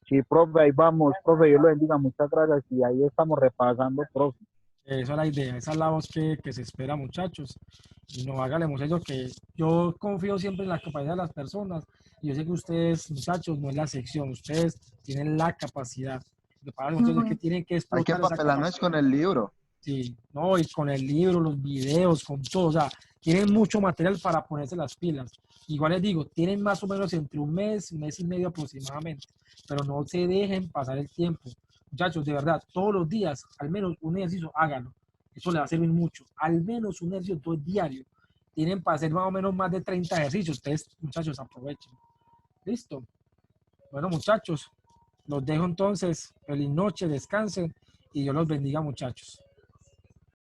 Sí, profe, ahí vamos, profe, Dios lo bendiga, muchas gracias. Y ahí estamos repasando, profe. Esa es la idea, esa es la voz que se espera, muchachos. Y no hágale, muchachos, que yo confío siempre en la capacidad de las personas. Y yo sé que ustedes, muchachos, no es la sección, ustedes tienen la capacidad. Lo que pasa, muchachos, es que tienen que Hay que explotar esa empapelarnos capacidad. con el libro. Sí, no, y con el libro, los videos, con todo, o sea, tienen mucho material para ponerse las pilas. Igual les digo, tienen más o menos entre un mes y medio aproximadamente, pero no se dejen pasar el tiempo. Muchachos, de verdad, todos los días, al menos un ejercicio, háganlo. Eso les va a servir mucho. Al menos un ejercicio todo diario. Tienen para hacer más o menos más de 30 ejercicios. Ustedes, muchachos, aprovechen. ¿Listo? Bueno, muchachos, los dejo entonces. Feliz noche, descansen y Dios los bendiga, muchachos.